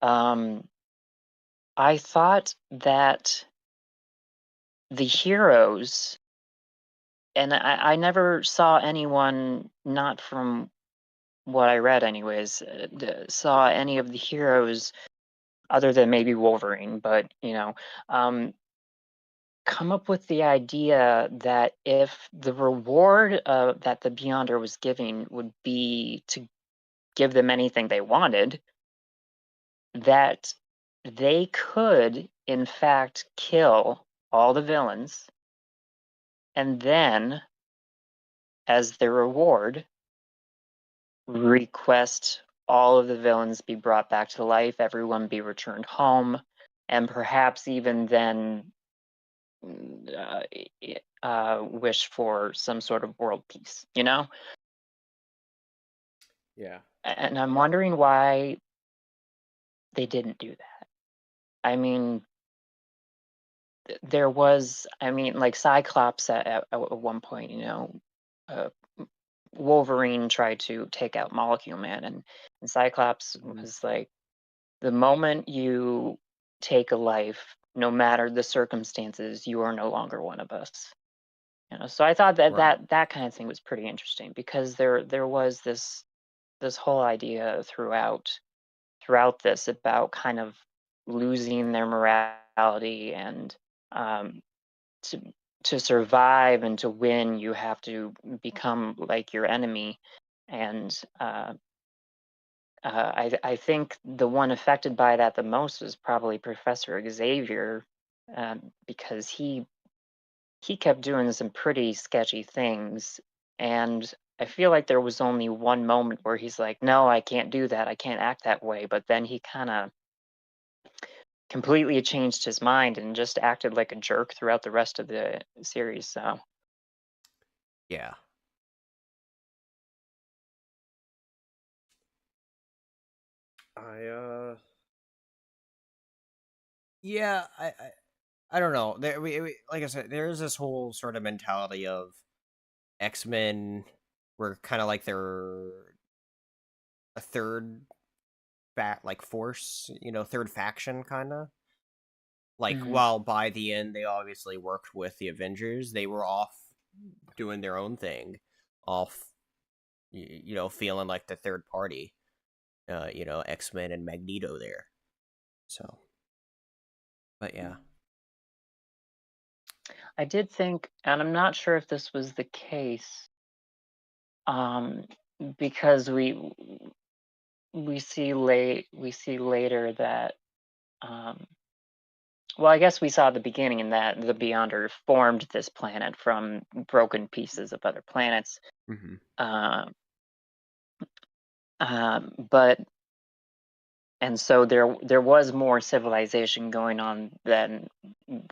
um I thought that the heroes, and I never saw anyone, not from what I read anyways, saw any of the heroes other than maybe Wolverine, but um come up with the idea that if the reward that the Beyonder was giving would be to give them anything they wanted, that they could, in fact, kill all the villains and then, as their reward, request all of the villains be brought back to life, everyone be returned home, and perhaps even then wish for some sort of world peace, Yeah. And I'm wondering why they didn't do that. I mean, there was, like Cyclops at one point, uh, Wolverine tried to take out Molecule Man, and Cyclops Mhm. was like, the moment you take a life, no matter the circumstances, you are no longer one of us. So I thought that Right. that kind of thing was pretty interesting because there was this whole idea throughout this about kind of losing their morality, and um, to to survive and to win, you have to become like your enemy, and I think the one affected by that the most was probably Professor Xavier, because he kept doing some pretty sketchy things, and I feel like there was only one moment where he's like, "No, I can't do that. I can't act that way." But then he kind of completely changed his mind and just acted like a jerk throughout the rest of the series. So Yeah. I yeah, I don't know. There we like I said, there is this whole sort of mentality of X-Men were kind of like they're a third like force, third faction kind of. Like Mhm. while by the end they obviously worked with the Avengers, they were off doing their own thing, off feeling like the third party. X-Men and Magneto there. So, but yeah. I did think, and I'm not sure if this was the case, um, because we see later that, um, well, I guess we saw at the beginning in that the Beyonder formed this planet from broken pieces of other planets. Mm-hmm. Um, but and so there was more civilization going on than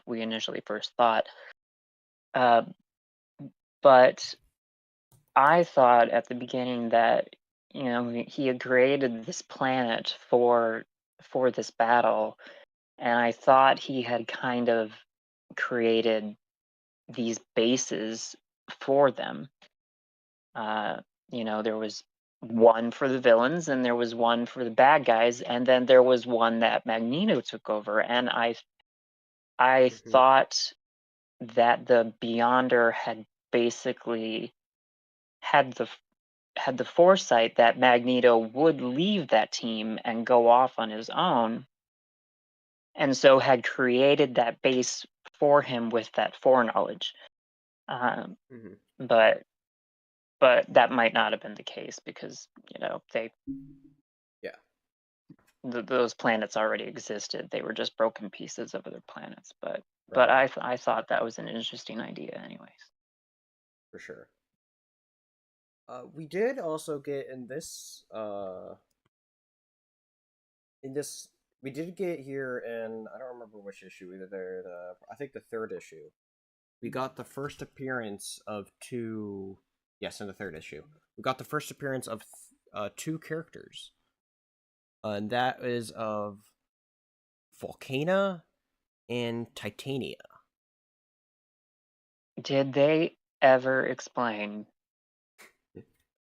we initially first thought. Uh, but I thought at the beginning that he had created this planet for this battle, and I thought he had kind of created these bases for them. Uh, there was one for the villains, and there was one for the bad guys, and then there was one that Magneto took over. And I Mm-hmm. thought that the Beyonder had basically had the foresight that Magneto would leave that team and go off on his own, and so had created that base for him with that foreknowledge. Um, Mm-hmm. but that might not have been the case because they Yeah. those planets already existed. They were just broken pieces of other planets. But Right. I thought that was an interesting idea, anyways. For sure. We did also get in this we did get here in I don't remember which issue, either I think the third issue. We got the first appearance of two. Yes, in the third issue, we got the first appearance of two characters, and that is of Volcana and Titania. Did they ever explain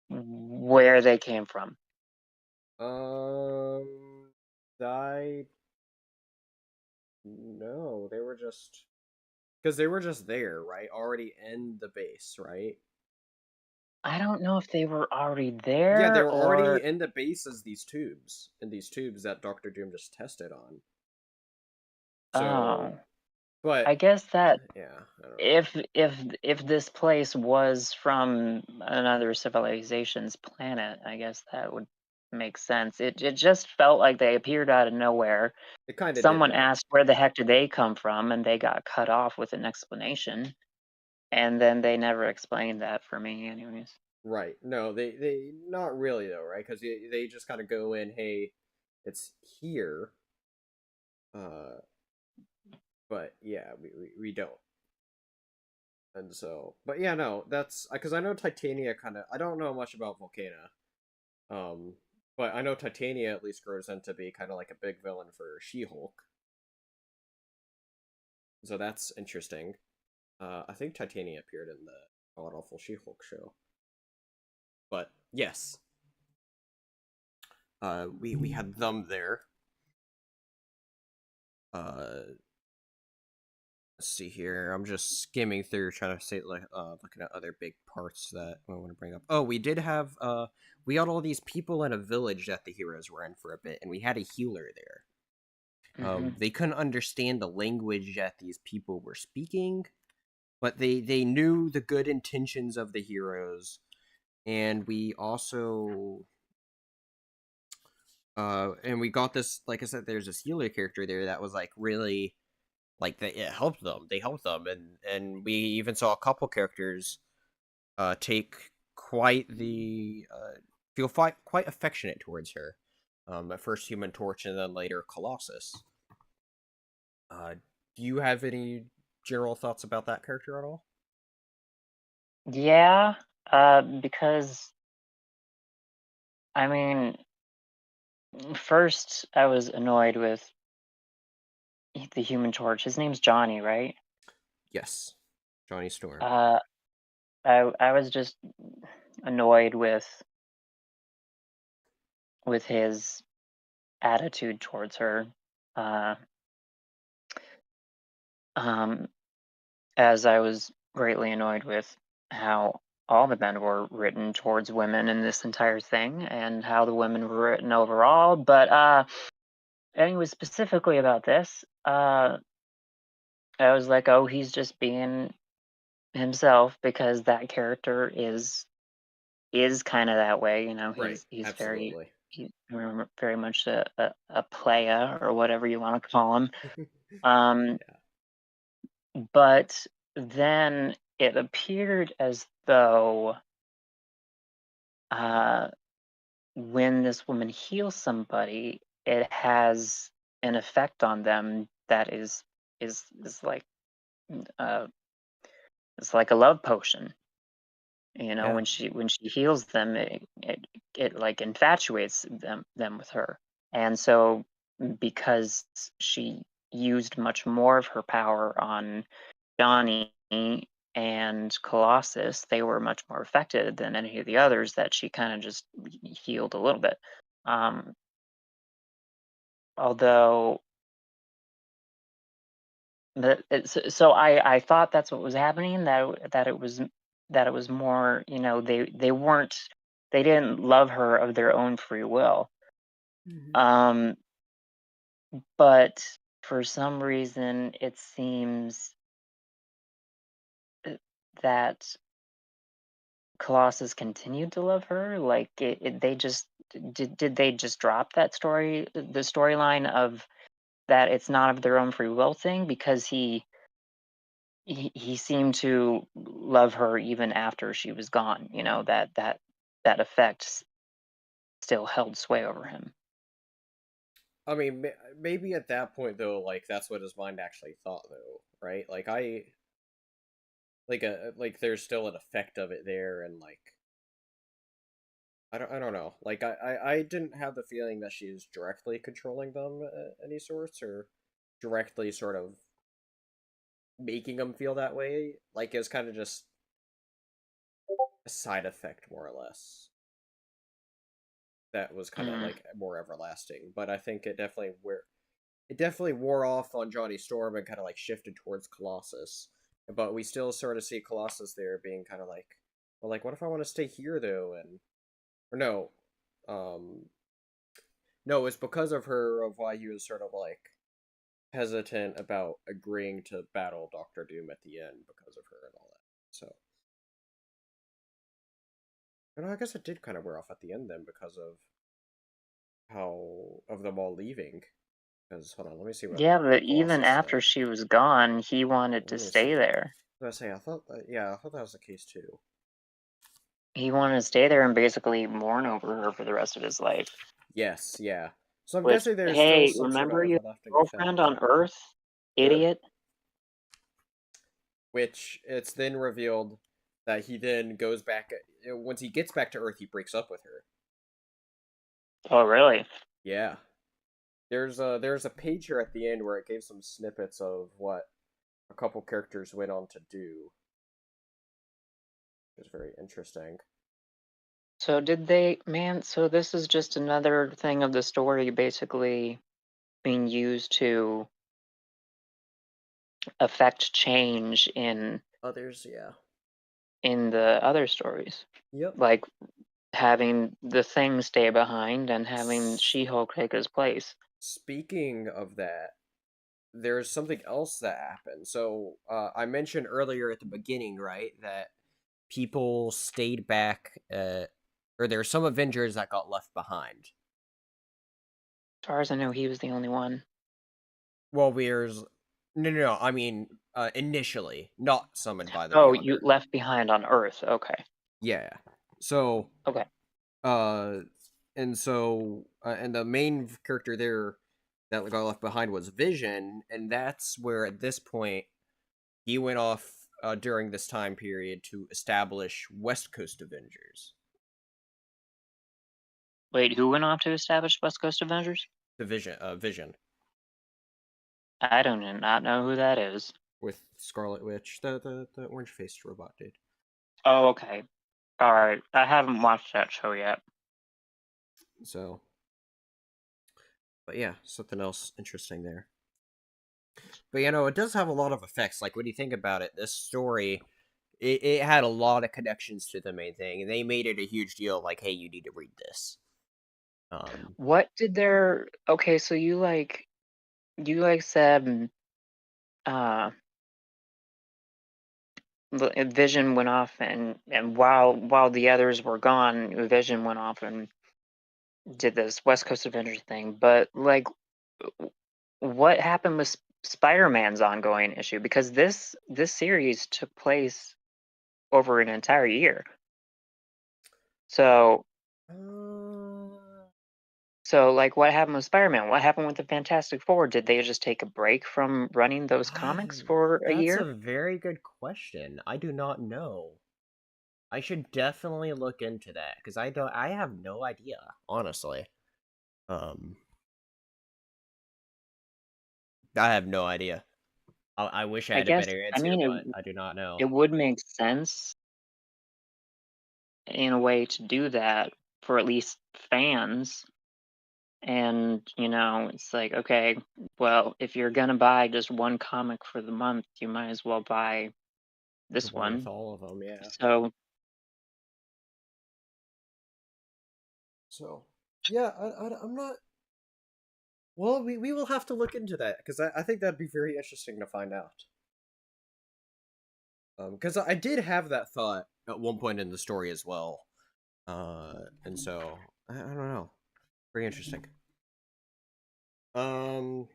where they came from? I no, they were just because they were just there, right? Already in the base, right? I don't know if they were already Yeah, they there were already or in the base as these tubes that Doctor Doom just tested on. So, oh, but I guess that yeah, I don't know. if this place was from another civilization's planet, I guess that would make sense. It just felt like they appeared out of nowhere. It kind of did Someone though, asked where the heck did they come from, and they got cut off with an explanation. And then they never explained that for me, anyways. right? No, they not really though, right? Because they just kind of go in, hey, it's here, uh, but yeah, we don't. And so, but yeah, no, that's because I know Titania kind of. I don't know much about Volcana, um, but I know Titania at least grows into be kind of like a big villain for She-Hulk. So that's interesting. I think Titania appeared in the God Awful She-Hulk show, but yes, we had them there. Uh, let's see here. I'm just skimming through, trying to say like looking at other big parts that I want to bring up. Oh, we did have we had all these people in a village that the heroes were in for a bit, and we had a healer there. Hmm. They couldn't understand the language that these people were speaking, but they knew the good intentions of the heroes, and we also And we got this, like I said, there's this healer character there that was like really like that. It helped them. They helped them, and we even saw a couple characters take quite the feel quite affectionate towards her. At first Human Torch, and then later Colossus. Do you have any general thoughts about that character at all? Yeah, because I mean, first I was annoyed with the Human Torch. His name's Johnny, right? Yes, Johnny Storm. Uh, I was just annoyed with his attitude towards her. Uh, um, as I was greatly annoyed with how all the men were written towards women in this entire thing, and how the women were written overall. But anyway, specifically about this, I was like, oh, he's just being himself, because that character is kind of that way. Right, He's very absolutely. very much a playa, or whatever you want to call him. Um, Yeah, but then it appeared as though uh, when this woman heals somebody, it has an effect on them that is like uh, it's like a love potion. yeah. When she heals them, it like infatuates them with her. And so, because she used much more of her power on Johnny and Colossus, they were much more affected than any of the others that she kind of just healed a little bit. Um, although so I thought that's what was happening, that it was more, they didn't love her of their own free will. Mhm. Um, but for some reason it seems that Colossus continued to love her. Like they just did they just drop that the storyline of that it's not of their own free will thing, because he seemed to love her even after she was gone. That effect still held sway over him. I mean, maybe at that point though, like that's what his mind actually thought though, right? Like like there's still an effect of it there, and like I don't know. Like I didn't have the feeling that she's directly controlling them any sorts, or directly sort of making them feel that way. Like it's kind of just a side effect, more or less. That was kind of Mm. like more everlasting. But I think it definitely wore off on Johnny Storm and kind of like shifted towards Colossus. But we still sort of see Colossus there being kind of like, well, like what if I want to stay here though? And or no, um, no, it's because of her of why he was sort of like hesitant about agreeing to battle Doctor Doom at the end because of her and all that. So, I guess it did kind of wear off at the end then because of how of them all leaving. Because hold on, let me see what Yeah, but even Colossus after said. she was gone, he wanted to Let me see. stay there. I was gonna say I thought yeah, I thought that was the case too. He wanted to stay there and basically mourn over her for the rest of his life. Yes, yeah. So I'm Which, guessing there's still hey, some sort of remember your everlasting girlfriend effect. on Earth, Yeah. idiot? Which it's then revealed that he then goes back once he gets back to Earth, he breaks up with her. Oh, really? Yeah. There's a page here at the end where it gave some snippets of what a couple characters went on to do, which is very interesting. So did they, man? So this is just another thing of the story, basically being used to affect change Others, yeah. in the other stories, Yep. like having the Thing stay behind and having S- She-Hulk take his place. Speaking of that, there's something else that happened. So I mentioned earlier at the beginning, right, that people stayed back, or there were some Avengers that got left behind. far as I know, he was the only one. Well, no. I mean, initially, not summoned by the Oh, you Beyonder. left behind on Earth. Okay. Yeah. So, Okay. uh, and the main character there that got left behind was Vision, and that's where at this point he went off during this time period to establish West Coast Avengers. Wait, who went off to establish West Coast Avengers? Vision I do not know who that is. with Scarlet Witch, the orange faced robot dude. Oh, okay. All right. I haven't watched that show yet. So, but yeah, something else interesting there. But it does have a lot of effects. Like when you think about it, this story, it had a lot of connections to the main thing, and they made it a huge deal. Like, hey, you need to read this. What did their okay? So you said Vision went off and while the others were gone, Vision went off and did this West Coast Avengers thing. But like, what happened with Spider-Man's ongoing issue? Because this series took place over an entire year. So like, what happened with Spider-Man? What happened with the Fantastic Four? Did they just take a break from running those comics for a That's year? a very good question. I do not know. I should definitely look into that because I have no idea, honestly. I have no idea. I wish I I had a guess, better I answer, mean, but I do not know. it would make sense in a way to do that for at least fans. And, it's like, okay, well, if you're gonna buy just one comic for the month, you might as well buy The this one with one. all of them, yeah. So, So, yeah, I'm not. Well, we will have to look into that because I think that'd be very interesting to find out. Because I did have that thought at one point in the story as well. And so I don't know. Pretty interesting. Let's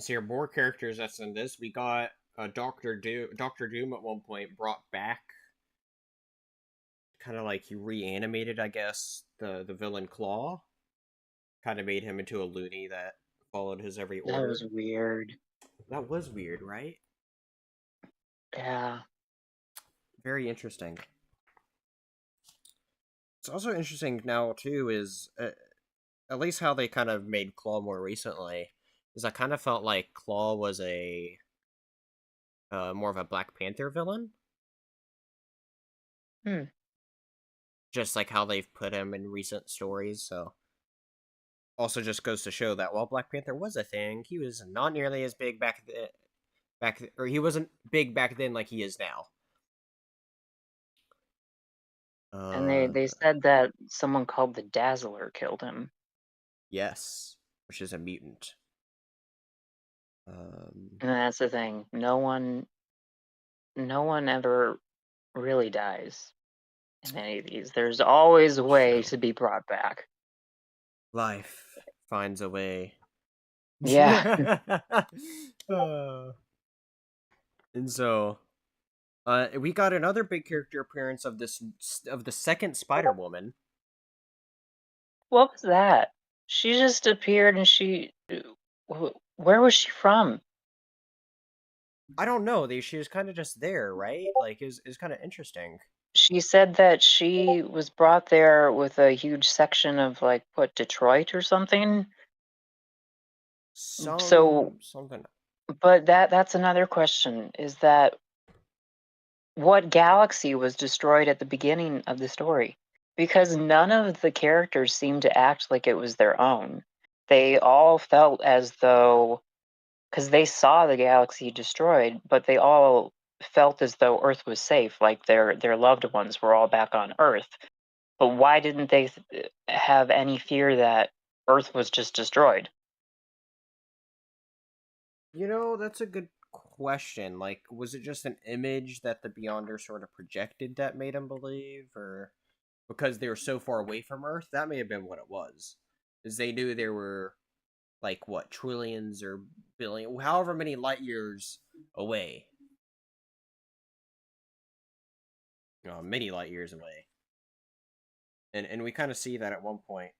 see here, more characters that's in this. We got Doctor Doom at one point brought back, kind of like he reanimated, I guess, the villain Claw. Kind of made him into a loony that followed his every that order. was weird. That was weird, right? Yeah. Very interesting. It's also interesting now too is at least how they kind of made Claw more recently. Is I kind of felt like Claw was a more of a Black Panther villain. Just like how they've put him in recent stories. So also just goes to show that while Black Panther was a thing, he was not nearly as big or he wasn't big back then like he is now. And they said that someone called the Dazzler killed him. Yes, which is a mutant. And that's the thing. No one ever really dies in any of these. There's always a way to be brought back. Life finds a way. Yeah. And so, we got another big character appearance of the second Spider Woman. What was that? She just appeared and where was she from? I don't know. She was kind of just there, right? Like, is kind of interesting. She said that she was brought there with a huge section of like what, Detroit or something. Something. But that's another question, is that what galaxy was destroyed at the beginning of the story? Because none of the characters seemed to act like it was their own. They all felt as though, because they saw the galaxy destroyed, but they all felt as though Earth was safe, like their loved ones were all back on Earth. But why didn't they have any fear that Earth was just destroyed? That's a good question. Like, was it just an image that the Beyonder sort of projected that made him believe, or because they were so far away from Earth? That may have been what it was. is they knew there were like what trillions or billion, however many light years away, many light years away, and we kind of see that at one point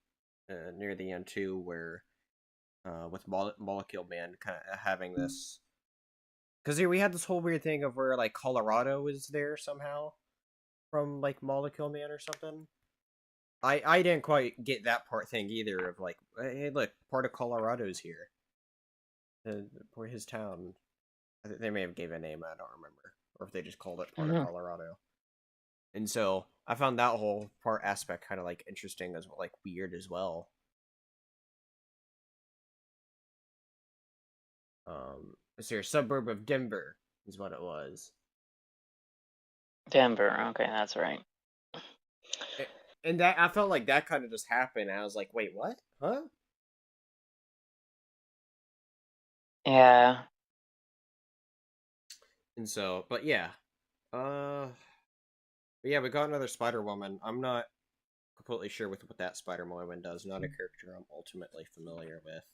near the end too, where with Molecule Man kind of having this, because we had this whole weird thing of where like Colorado is there somehow from like Molecule Man or something. I didn't quite get that part thing either of like, hey, look, part of Colorado's here, for his town. They may have gave a name, I don't remember, or if they just called it part of Mhm. Colorado. And so I found that whole part aspect kind of like interesting as well, like weird as well. It's here, suburb of Denver is what it was. Denver. Okay, that's right. And that I felt like that kind of just happened. And I was like, wait, what? Huh? Yeah. And so, but yeah, uh, but yeah, we got another Spider Woman. I'm not completely sure with what that Spider Woman does. Not a character I'm ultimately familiar with.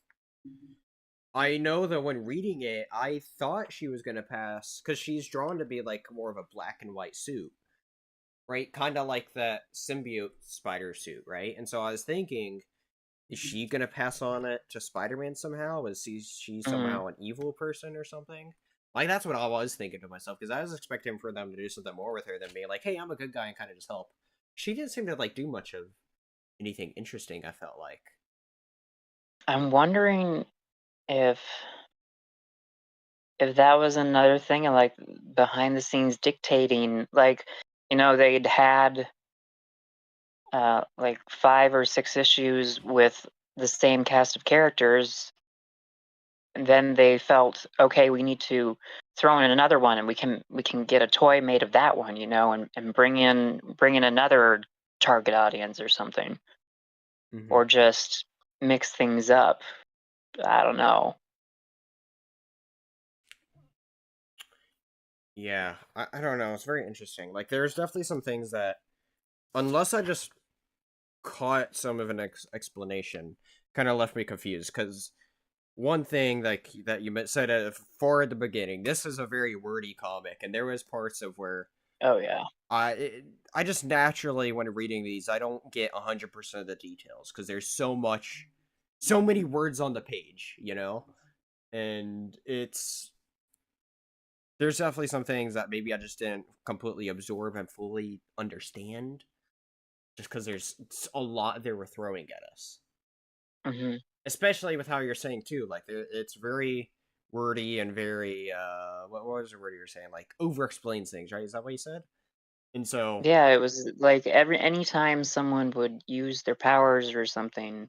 I know that when reading it, I thought she was gonna pass because she's drawn to be like more of a black and white suit, right? Kind of like that symbiote spider suit, right? And so I was thinking, is she gonna pass on it to Spider-Man somehow? Is she Mhm. somehow an evil person or something? Like that's what I was thinking to myself because I was expecting for them to do something more with her than being like, "Hey, I'm a good guy and kind of just help." She didn't seem to like do much of anything interesting. I felt like. I'm wondering if that was another thing of like behind the scenes dictating, like, they'd had like 5 or 6 issues with the same cast of characters, and then they felt, okay, we need to throw in another one, and we can get a toy made of that one, and bring in another target audience or something, Mm-hmm. or just mix things up. I don't know. Yeah, I don't know. It's very interesting. Like, there's definitely some things that, unless I just caught some of an explanation, kind of left me confused. Because one thing that you said for at the beginning, this is a very wordy comic, and there was parts of where Oh yeah. I just naturally when reading these, I don't get 100% of the details because there's so many words on the page, and there's definitely some things that maybe I just didn't completely absorb and fully understand, just because there's a lot they were throwing at us, Hmm. especially with how you're saying too. Like it's very wordy and very what was the word you were saying? Like over explains things, right? Is that what you said? And so Yeah, it was like anytime someone would use their powers or something,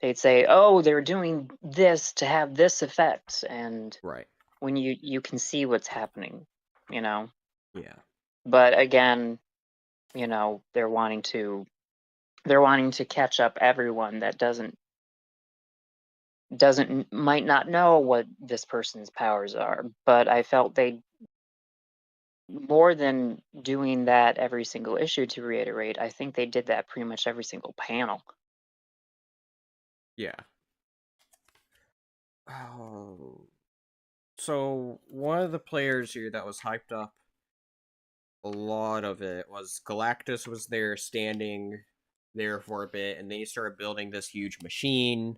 they'd say, "Oh, they're doing this to have this effect," and right, when you can see what's happening, you know. yeah, But again, they're wanting to catch up everyone that doesn't might not know what this person's powers are. But I felt they, more than doing that every single issue, to reiterate, I think they did that pretty much every single panel. yeah. Oh, so one of the players here that was hyped up a lot of it was Galactus was there standing there for a bit, and then he started building this huge machine,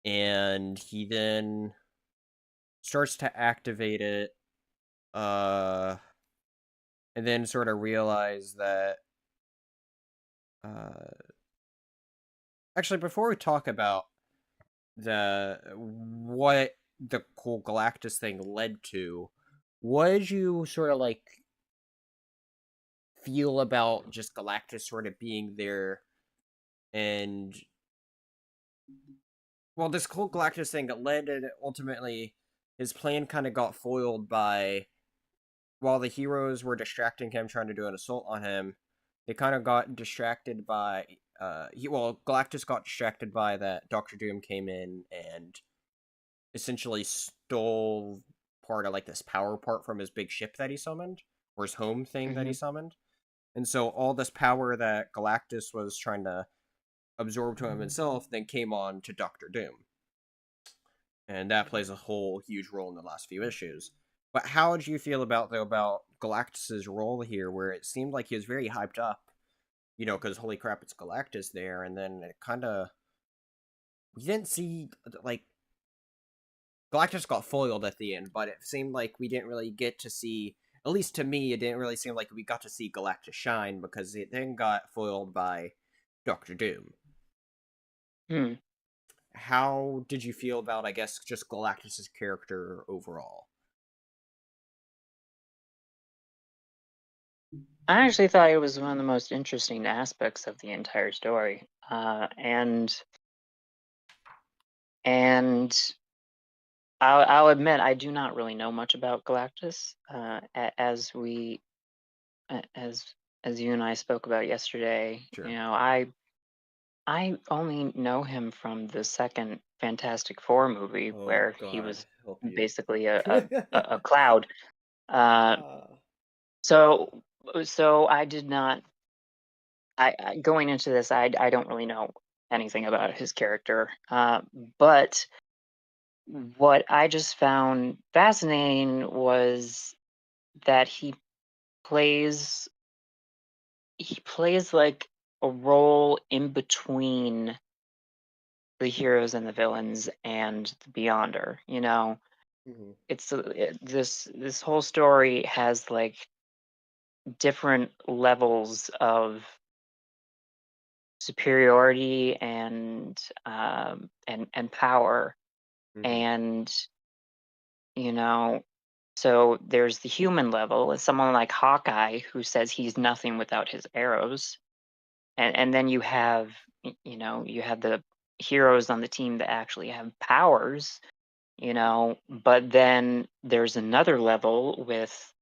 and he then starts to activate it, uh, and then sort of realize that, uh, actually, before we talk about the what the cool Galactus thing led to, what did you sort of like feel about just Galactus sort of being there and well, this whole Galactus thing that led to ultimately his plan kind of got foiled by while the heroes were distracting him trying to do an assault on him, they kind of got distracted by Galactus got distracted by that Doctor Doom came in and essentially stole part of like this power part from his big ship that he summoned or his home thing that he Hmm. summoned. And so all this power that Galactus was trying to absorbed him himself, then came on to Doctor Doom. And that plays a whole huge role in the last few issues. But how did you feel about Galactus's role here, where it seemed like he was very hyped up, because holy crap, it's Galactus there, and then it kind of we didn't see like Galactus got foiled at the end, but it seemed like we didn't really get to see. At least to me, it didn't really seem like we got to see Galactus shine because it then got foiled by Doctor Doom. Hmm. How did you feel about, I guess, just Galactus's character overall? I actually thought it was one of the most interesting aspects of the entire story, and I'll admit I do not really know much about Galactus, as we as you and I spoke about yesterday. Sure. I only know him from the second Fantastic Four movie Oh where he God, was help you. basically a cloud. Uh, Ah. so I did not. Going into this, I don't really know anything about his character. But what I just found fascinating was that plays he plays like a role in between the heroes and the villains and the Beyonder. Mhm. This whole story has like different levels of superiority and power, Mhm. and you know so there's the human level, and someone like Hawkeye who says he's nothing without his arrows, and then you have the heroes on the team that actually have powers, but then there's another level with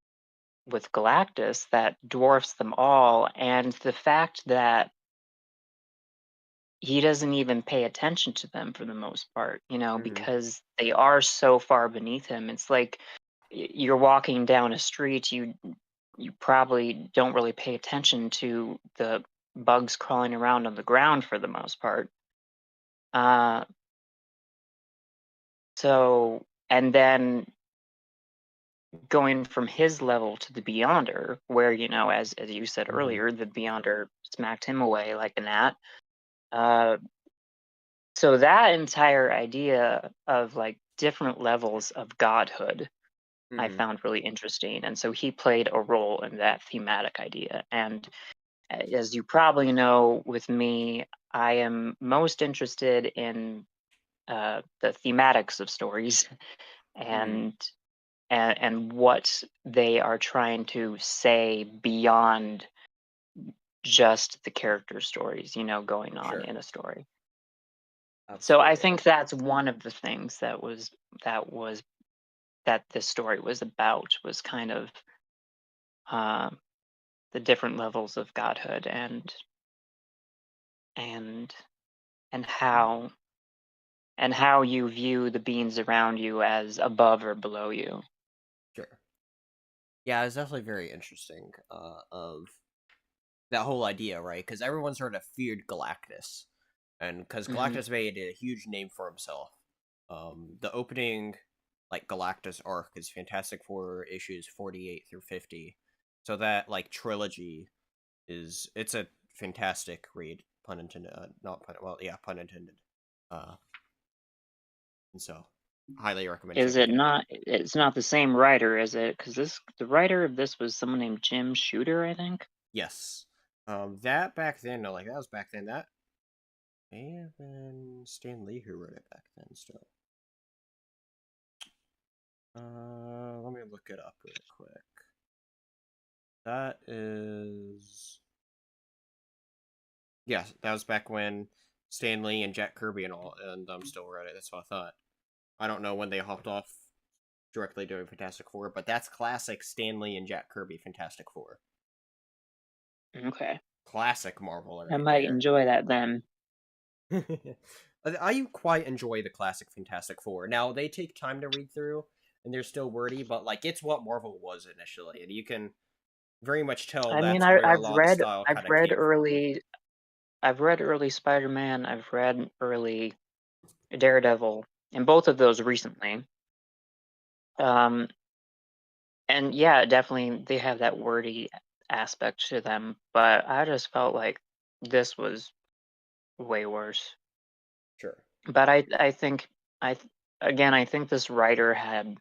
Galactus that dwarfs them all, and the fact that he doesn't even pay attention to them for the most part, Mhm. because they are so far beneath him. It's like you're walking down a street, you probably don't really pay attention to the bugs crawling around on the ground for the most part. Uh, and then going from his level to the Beyonder, where as you said Mhm. earlier, the Beyonder smacked him away like a gnat. Uh, so that entire idea of like different levels of godhood I Mhm. found really interesting, and so he played a role in that thematic idea. And as you probably know, with me, I am most interested in the thematics of stories Mhm. and and what they are trying to say beyond just the character stories, going on Sure. in a story. So I Absolutely. think that's one of the things that was that this story was about, was kind of uh, the different levels of godhood, and and how you view the beings around you as above or below you. Sure. Yeah, it's definitely very interesting. Of that whole idea, right? Because everyone sort of feared Galactus, and because Hmm. Galactus made a huge name for himself. The opening, like Galactus arc, is Fantastic Four issues 48 through 50. So that like trilogy it's a fantastic read. Pun intended. Not pun. Well, yeah, pun intended. Uh, and so highly recommend Is checking it it out. not? It's not the same writer, is it? Because the writer of this was someone named Jim Shooter, I think. Yes. That back then, no, like that was back then. That may have been Stan Lee who wrote it back then. Still. Let me look it up real quick. That is, yes, that was back when Stan Lee and Jack Kirby and all, and still wrote it. That's what I thought. I don't know when they hopped off directly doing Fantastic Four, but that's classic Stan Lee and Jack Kirby Fantastic Four. Okay, Classic Marvel I right might there. enjoy that then. I quite enjoy the classic Fantastic Four. Now they take time to read through, and they're still wordy, but like it's what Marvel was initially, and you can very much tell I mean, that's where a lot of the style I've kind of read came from. early. I've read early Spider-Man, I've read early Daredevil, and both of those recently. Um, and yeah, definitely they have that wordy aspect to them, but I just felt like this was way worse. Sure. But I think I th- again I think this writer had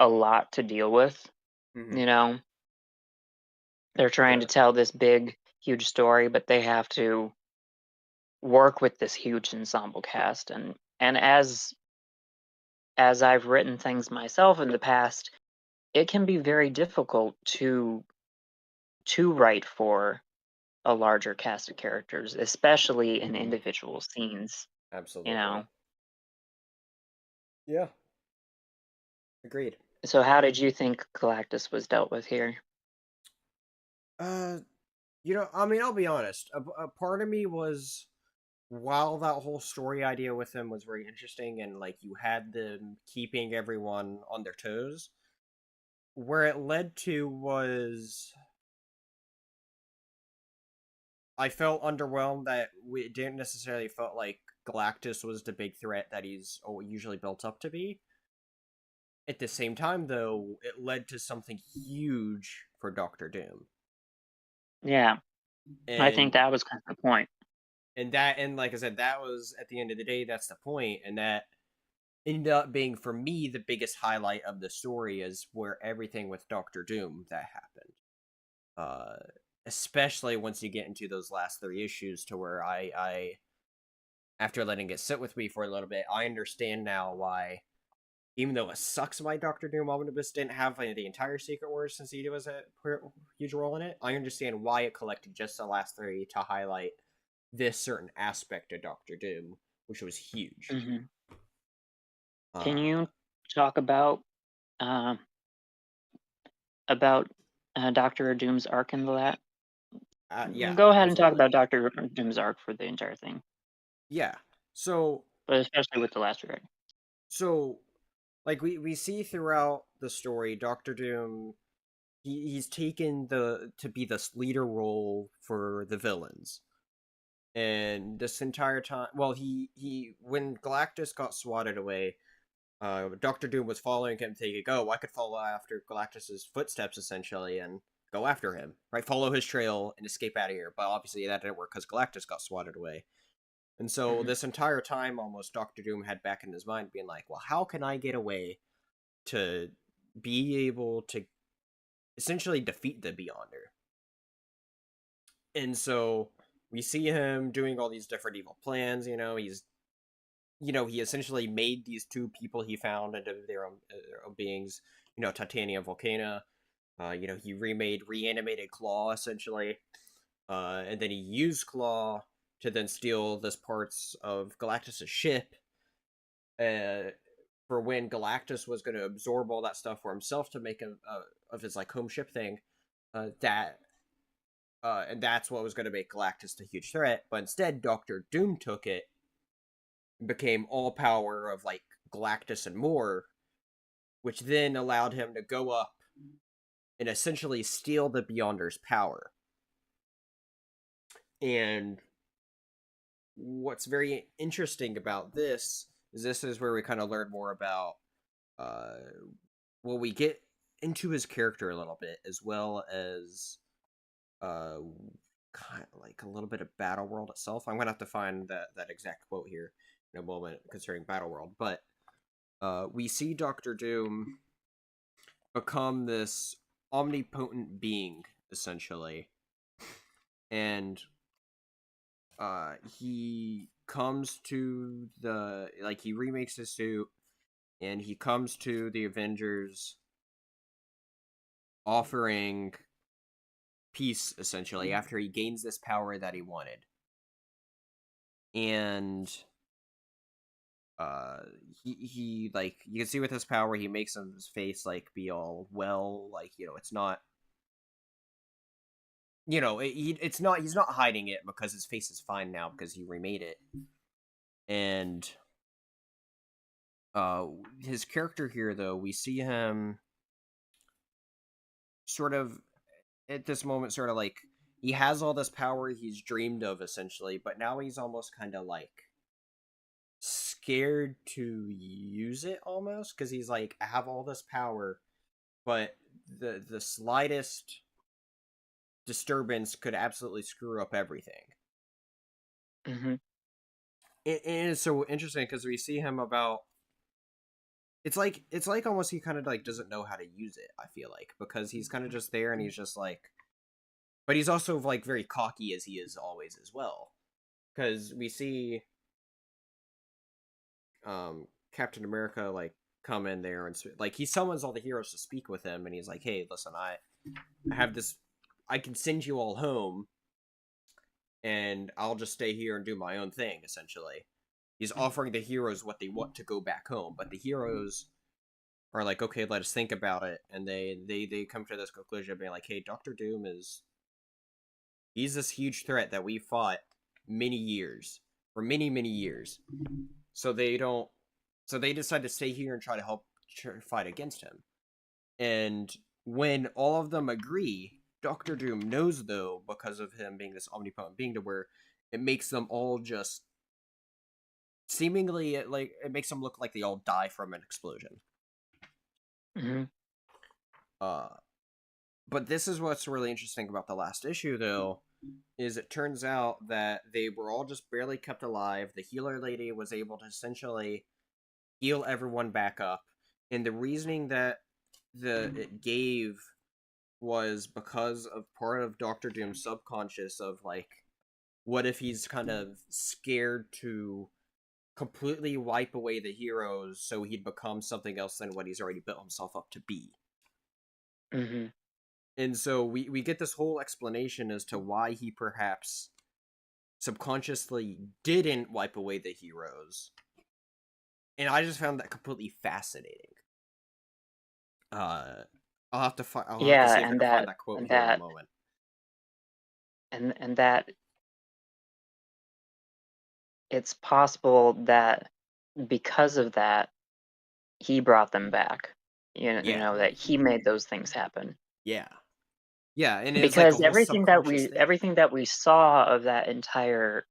a lot to deal with. Mm-hmm. You know, they're trying to Sure. tell this big, huge story, but they have to work with this huge ensemble cast. And as I've written things myself in the past, it can be very difficult to write for a larger cast of characters, especially in Mm-hmm. individual scenes. You Absolutely. know. Yeah. Agreed. So how did you think Galactus was dealt with here? Uh, I mean, I'll be honest. A part of me was, while that whole story idea with him was very interesting, and like you had them keeping everyone on their toes, where it led to was I felt underwhelmed that we didn't necessarily felt like Galactus was the big threat that he's usually built up to be. At the same time, though, it led to something huge for Doctor Doom, Yeah, I think and that was kind of the point. and like I said, that was at the end of the day, that's the point, and that ended up being for me the biggest highlight of the story is where everything with Doctor Doom that happened. Uh, Especially once you get into those last three issues, to where I after letting it sit with me for a little bit, I understand now why, even though it sucks why Doctor Doom Omnibus didn't have the entire Secret Wars since he was a huge role in it, I understand why it collected just the last three to highlight this certain aspect of Doctor Doom, which was huge. Hmm. Can Uh, you talk uh, about Doctor Doom's arc in the lat? yeah, Go ahead and talk absolutely. about Doctor Doom's arc for the entire thing, Yeah. So but especially with the last rewrite. so like we see throughout the story, Doctor Doom he's taken the to be this leader role for the villains. And this entire time, well, he when Galactus got swatted away, Doctor Doom was following him, thinking, "Oh, I could follow after Galactus's footsteps, essentially, and go after him, right? Follow his trail and escape out of here." But obviously, that didn't work because Galactus got swatted away. And so Hmm. this entire time, almost Doctor Doom had back in his mind, being like, "Well, how can I get away to be able to essentially defeat the Beyonder?" And so we see him doing all these different evil plans. He essentially made these two people he found into their own beings. Titania Volcana. He reanimated Claw essentially, and then he used Claw to then steal this parts of Galactus's ship. Uh, for when Galactus was going to absorb all that stuff for himself to make of his like home ship thing. That and that's what was going to make Galactus a huge threat. But instead, Doctor Doom took it, and became all power of like Galactus and more, which then allowed him to go up and essentially steal the Beyonder's power. And what's very interesting about this is where we kind of learn more about uh we get into his character a little bit, as well as uh kind of like a little bit of Battle World itself. I'm gonna have to find that exact quote here in a moment concerning Battle World, but we see Doctor Doom become this omnipotent being essentially, and he comes to he remakes his suit, and he comes to the Avengers offering peace essentially after he gains this power that he wanted. And uh he like, you can see with his power, he makes his face like be all well, like, it's not, it's not, he's not hiding it because his face is fine now because he remade it. And uh his character here, though, we see him sort of at this moment sort of like he has all this power he's dreamed of, essentially, but now he's almost kind of like scared to use it almost, because he's like, I have all this power, but the slightest disturbance could absolutely screw up everything. Hmm. And it's so interesting because we see him about, it's like almost he kind of like doesn't know how to use it, I feel like, because he's kind of just there and he's just like, but he's also like very cocky as he is always as well, because we see Captain America like come in there and like he summons all the heroes to speak with him, and he's like, hey, listen, I have this, I can send you all home and I'll just stay here and do my own thing, essentially. He's offering the heroes what they want to go back home, but the heroes are like, okay, let us think about it, and they come to this conclusion of being like, hey, Doctor Doom he's this huge threat that we fought for many years. So they decide to stay here and try to help fight against him. And when all of them agree, Doctor Doom knows, though, because of him being this omnipotent being, to where it makes them all just seemingly like it makes them look like they all die from an explosion. Hmm. But this is what's really interesting about the last issue, though, is it turns out that they were all just barely kept alive. The healer lady was able to essentially heal everyone back up, and the reasoning that it gave was because of part of Doctor Doom's subconscious of like, what if he's kind of scared to completely wipe away the heroes so he'd become something else than what he's already built himself up to be. Hmm. And so we get this whole explanation as to why he perhaps subconsciously didn't wipe away the heroes. And I just found that completely fascinating. I'll have to see Yeah, if I can find that quote here in a moment. and that it's possible that because of that, he brought them back. You Yeah, know that he made those things happen. yeah, yeah, and it was like a Because whole subconscious thing. everything that we saw of that entire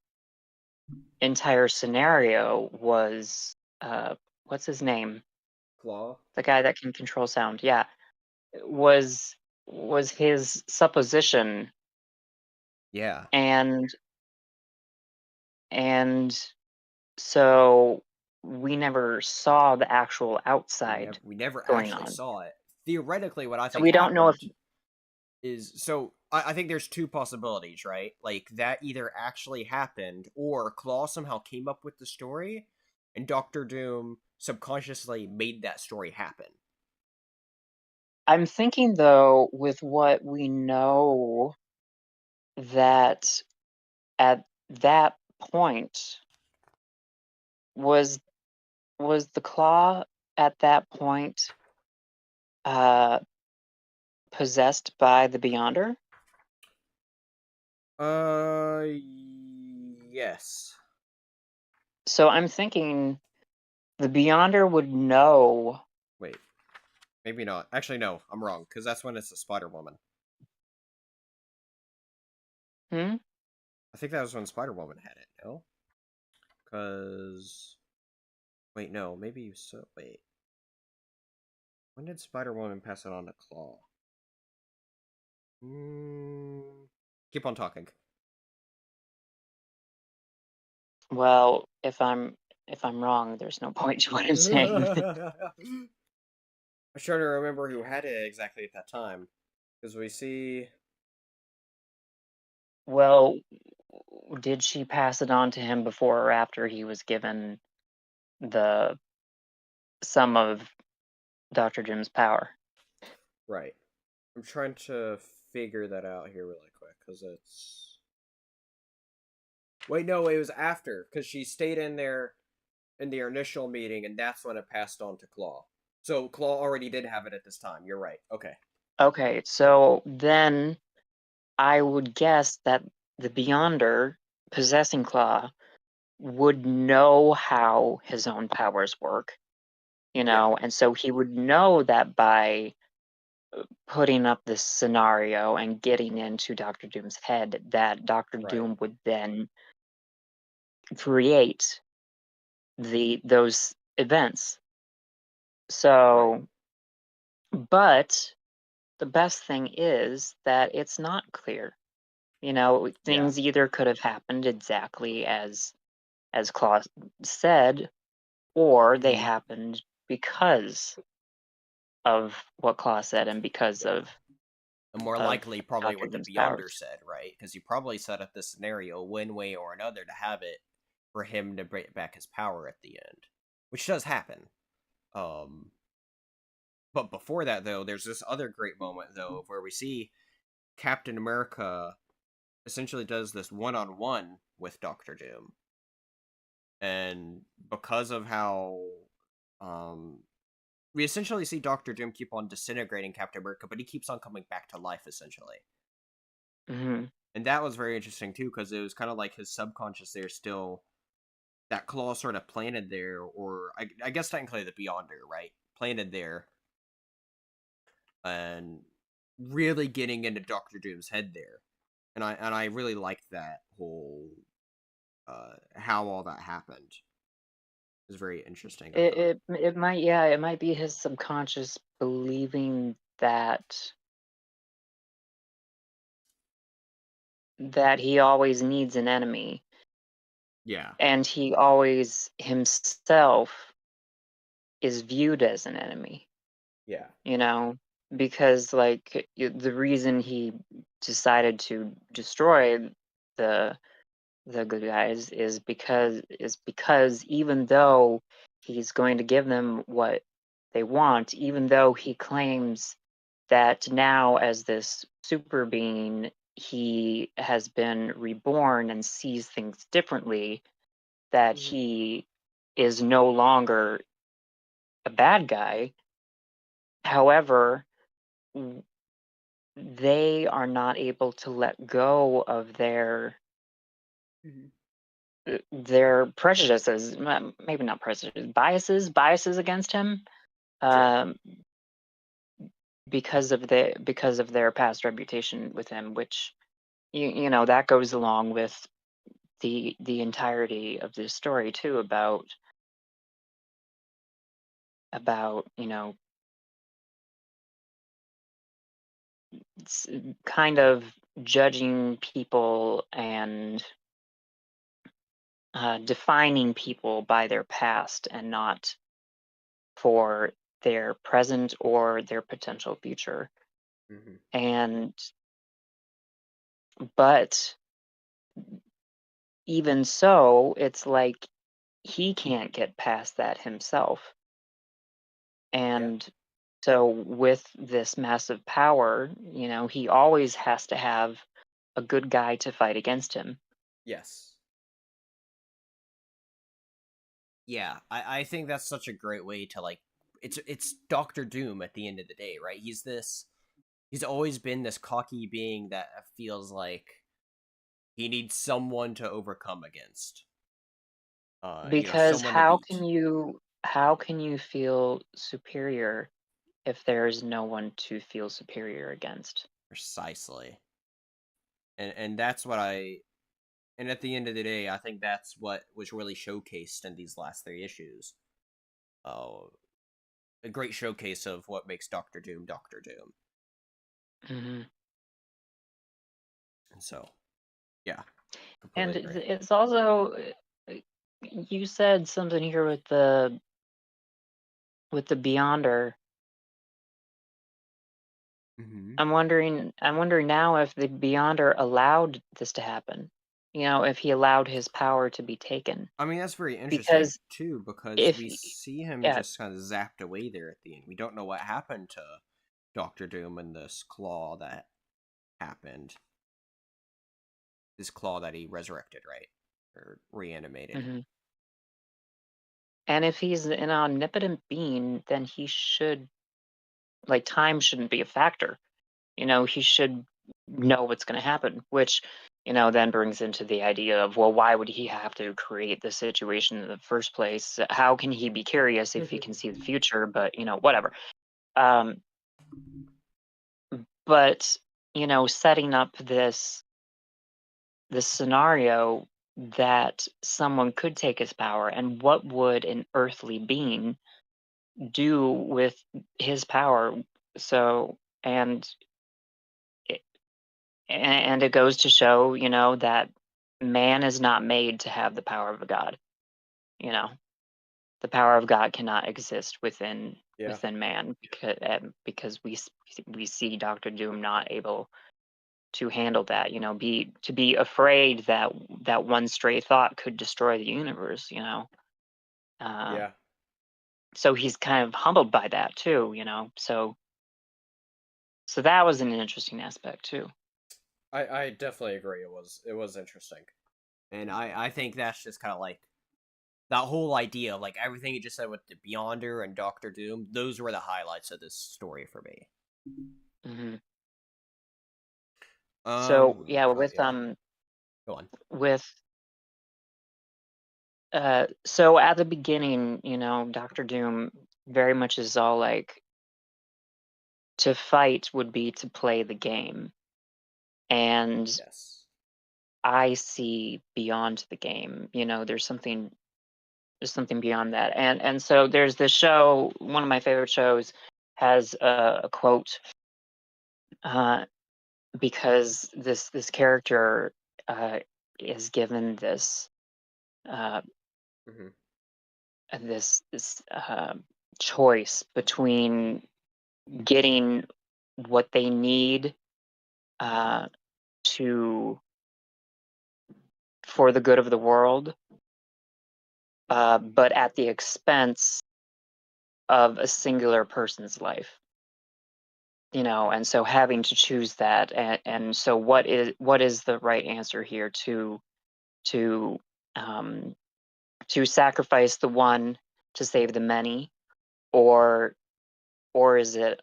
scenario was what's his name? Claw. The guy that can control sound. Yeah, was his supposition, Yeah, and and so we never saw the actual outside we never going actually on. saw it. Theoretically, what I So think we don't know if happened is, so I think there's two possibilities, right? Like that either actually happened or Claw somehow came up with the story and Doctor Doom subconsciously made that story happen. I'm thinking though, with what we know, that at that point was the claw at that point uh possessed by the Beyonder? Uh, yes. So I'm thinking the Beyonder would know. Wait, maybe not. Actually, no, I'm wrong, because that's when it's the Spider Woman. Hmm? I think that was when Spider Woman had it, no? Because. Wait, no, maybe you so. Wait. When did Spider Woman pass it on to Claw? Keep on talking. Well, if I'm wrong, there's no point to what I'm saying. I'm trying to remember who had it exactly at that time. Because we see. Well, did she pass it on to him before or after he was given the some of Dr. Jim's power? Right. I'm trying to figure that out here really quick. Because it's. Wait, no, it was after. Because she stayed in there in their initial meeting, and that's when it passed on to Claw. So Claw already did have it at this time. You're right. Okay. Okay, so then I would guess that the Beyonder possessing Claw would know how his own powers work, Yeah. and so he would know that by putting up this scenario and getting into Doctor Doom's head that Doctor Right. Doom would then create those events. So, but the best thing is that it's not clear. You know, things either could have happened exactly as Claus said, or they Mhm. happened because of what Claus said and because Yeah. of And more of likely, probably Doctor what the Doom's Beyonder powers. said, right? Because he probably set up this scenario one way or another to have it for him to bring back his power at the end, which does happen. Um, but before that, though, there's this other great moment, though, where we see Captain America essentially does this one-on-one with Doctor Doom, and because of how um we essentially see Doctor Doom keep on disintegrating Captain America, but he keeps on coming back to life essentially. Hmm. And that was very interesting too, because it was kind of like his subconscious there still, that claw sort of planted there, or I guess technically the Beyonder, right? Planted there, and really getting into Doctor Doom's head there. And I really liked that whole how all that happened. It was very interesting, I thought. It might, yeah, it might be his subconscious believing that he always needs an enemy, Yeah. and he always himself is viewed as an enemy. Yeah. You know, because like the reason he decided to destroy the good guys is because even though he's going to give them what they want, even though he claims that now as this super being he has been reborn and sees things differently, that he is no longer a bad guy. However, they are not able to let go of their prejudices, maybe not prejudices, biases against him, Sure. um, because of their past reputation with him, which you know that goes along with the entirety of this story too, about kind of judging people and defining people by their past and not for their present or their potential future. Mm-hmm. And but even so, it's like he can't get past that himself. Yeah. And so with this massive power, he always has to have a good guy to fight against him. Yes. Yeah, I think that's such a great way to like, it's Doctor Doom at the end of the day, right? He's always been this cocky being that feels like he needs someone to overcome against. Because Someone to beat. how can you feel superior if there is no one to feel superior against? Precisely. And that's what I and at the end of the day, I think that's what was really showcased in these last three issues. Uh a great showcase of what makes Doctor Doom Doctor Doom. Hmm. And so, yeah, And completely agree. it's also, you said something here with the Beyonder. Mm-hmm. I'm wondering now if the Beyonder allowed this to happen. If he allowed his power to be taken. I mean, that's very interesting Because too, because if we see him yeah, just kind of zapped away there at the end. We don't know what happened to Doctor Doom and this claw that happened. This claw that he resurrected, right? Or reanimated. mhm. And if he's an omnipotent being, then he should, like, time shouldn't be a factor. He should know what's going to happen, which, then brings into the idea of, well, why would he have to create the situation in the first place? How can he be curious if he can see the future? But, whatever. Um, but setting up this scenario that someone could take his power, and what would an earthly being do with his power? So, and it, and it goes to show, that man is not made to have the power of a god. You know, the power of God cannot exist within Yeah. man, because we see Doctor Doom not able to handle that. Be afraid that one stray thought could destroy the universe. Yeah. So he's kind of humbled by that too. So that was an interesting aspect too. I definitely agree. It was interesting, and I think that's just kind of like that whole idea, like everything you just said with the Beyonder and Doctor Doom. Those were the highlights of this story for me. Hmm. So yeah, But yeah, go on. with so at the beginning, Doctor Doom very much is all like, to fight would be to play the game, and Yes. I see beyond the game. There's something beyond that, and so there's this show. One of my favorite shows has a quote, uh, because this character uh, is given uh, Hmm. this choice between getting what they need uh, to for the good of the world, but at the expense of a singular person's life. And so having to choose that, and so what is the right answer here? To um, to sacrifice the one to save the many, or or is it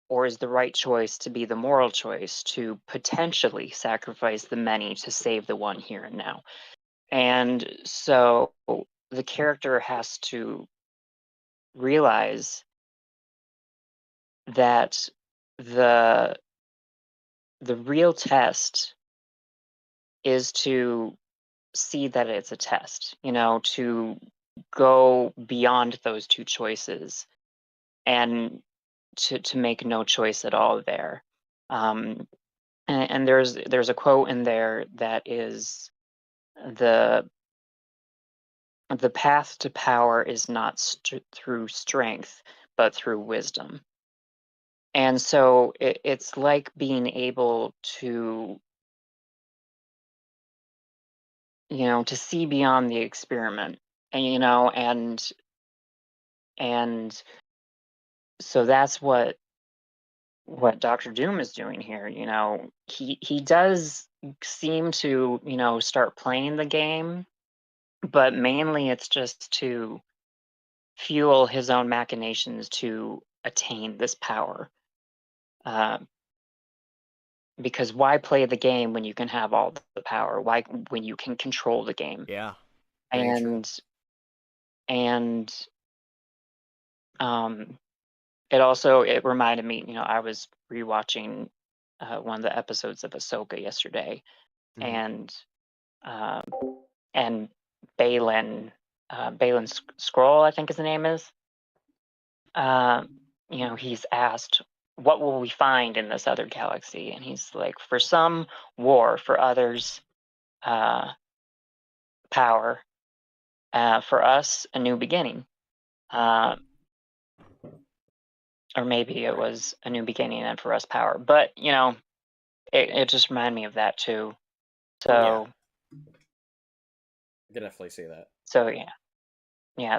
or is the right choice to be the moral choice to potentially sacrifice the many to save the one here and now? And so the character has to realize that the the real test is to see that it's a test, to go beyond those two choices, and to make no choice at all there. Um, and there's a quote in there that is, the the path to power is not through strength, but through wisdom. And so it's like being able to see beyond the experiment, and and so that's what Dr. Doom is doing here. He does seem to start playing the game, but mainly it's just to fuel his own machinations to attain this power. uh, because why play the game when you can have all the power? Why, when you can control the game? Yeah. Very true. And and um it reminded me, I was rewatching one of the episodes of Ahsoka yesterday, Hmm. and um, and Balin, Balin Scroll, I think his name is. Um, he's asked, "What will we find in this other galaxy?" And he's like, "For some, war; for others, uh, power; for us, a new beginning." Uh, or maybe it Right. was a new beginning, and for us, power. But it just reminded me of that too. Yeah. So I can definitely see that. so yeah, yeah.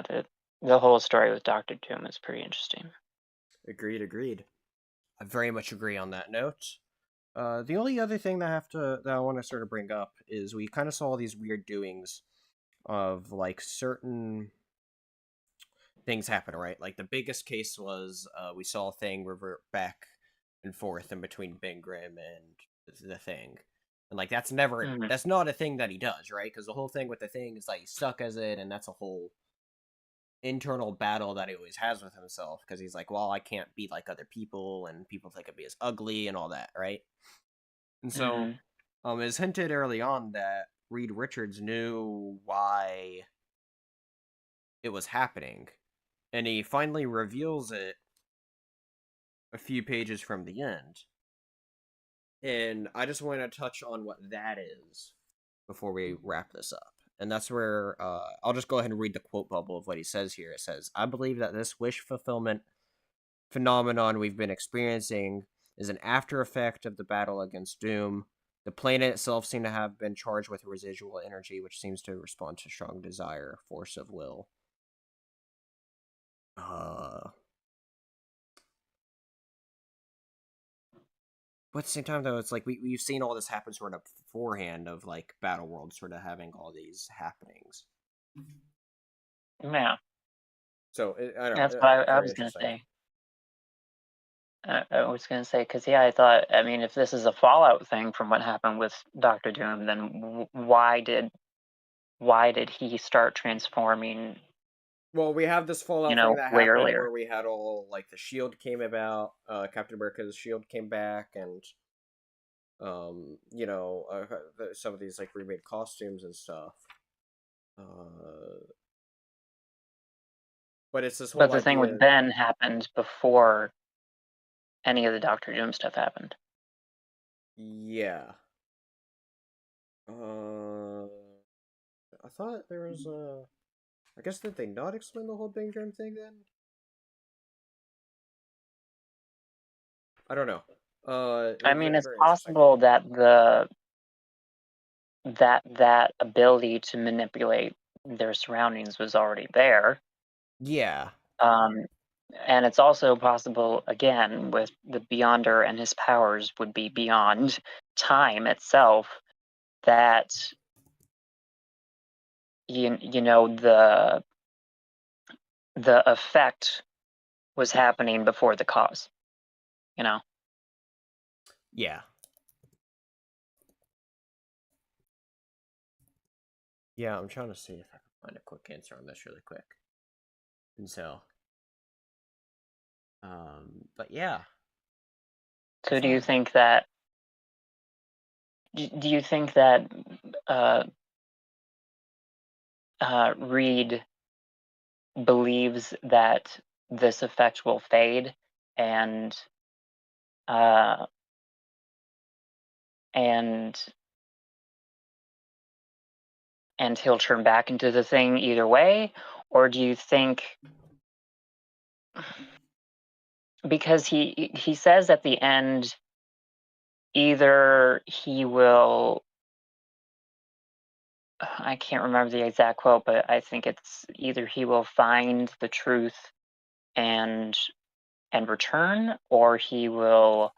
The whole story with Doctor Doom is pretty interesting. Agreed. Agreed. I very much agree on that note. The only other thing that I want to sort of bring up is we kind of saw these weird doings of like certain things happen, right? Like the biggest case was we saw a thing revert back and forth in between Ben Grimm and the thing, and like Mhm. that's not a thing that he does, right? Because the whole thing with the thing is like he's stuck as it, and that's a whole internal battle that he always has with himself, because he's like, well, I can't be like other people, and people think of me as ugly and all that, right? And so, it's hinted early on that Reed Richards knew why it was happening, and he finally reveals it a few pages from the end. And I just want to touch on what that is before we wrap this up. And that's where I'll just go ahead and read the quote bubble of what he says here. It says, I believe that this wish fulfillment phenomenon we've been experiencing is an after effect of the battle against Doom. The planet itself seemed to have been charged with residual energy, which seems to respond to strong desire, force of will. But at the same time, though, it's like we've seen all this happen sort of beforehand of like Battle World sort of having all these happenings. Yeah. So I don't That's know. what I Very was gonna interesting. say. I was gonna say, because I thought, I mean, if this is a fallout thing from what happened with Doctor Doom, then why did he start transforming? Well, we have this Fallout thing that Way happened earlier. where we had all like the shield came about, Captain America's shield came back, and some of these like remade costumes and stuff. But it's this But whole the thing idea. with Ben happened before any of the Doctor Doom stuff happened. Yeah. I thought there was a. I guess did they not explain the whole Big Drum thing then? I don't know. I mean, it's Very interesting. possible that that ability to manipulate their surroundings was already there. Yeah. And it's also possible, again, with the Beyonder and his powers would be beyond time itself, that the effect was happening before the cause. Yeah. Yeah, I'm trying to see if I can find a quick answer on this really quick. And so, but yeah. So do you think that Reed believes that this effect will fade and he'll turn back into the thing either way? Or do you think, because he says at the end, either he will, I can't remember the exact quote, but I think it's either he will find the truth and return, or he will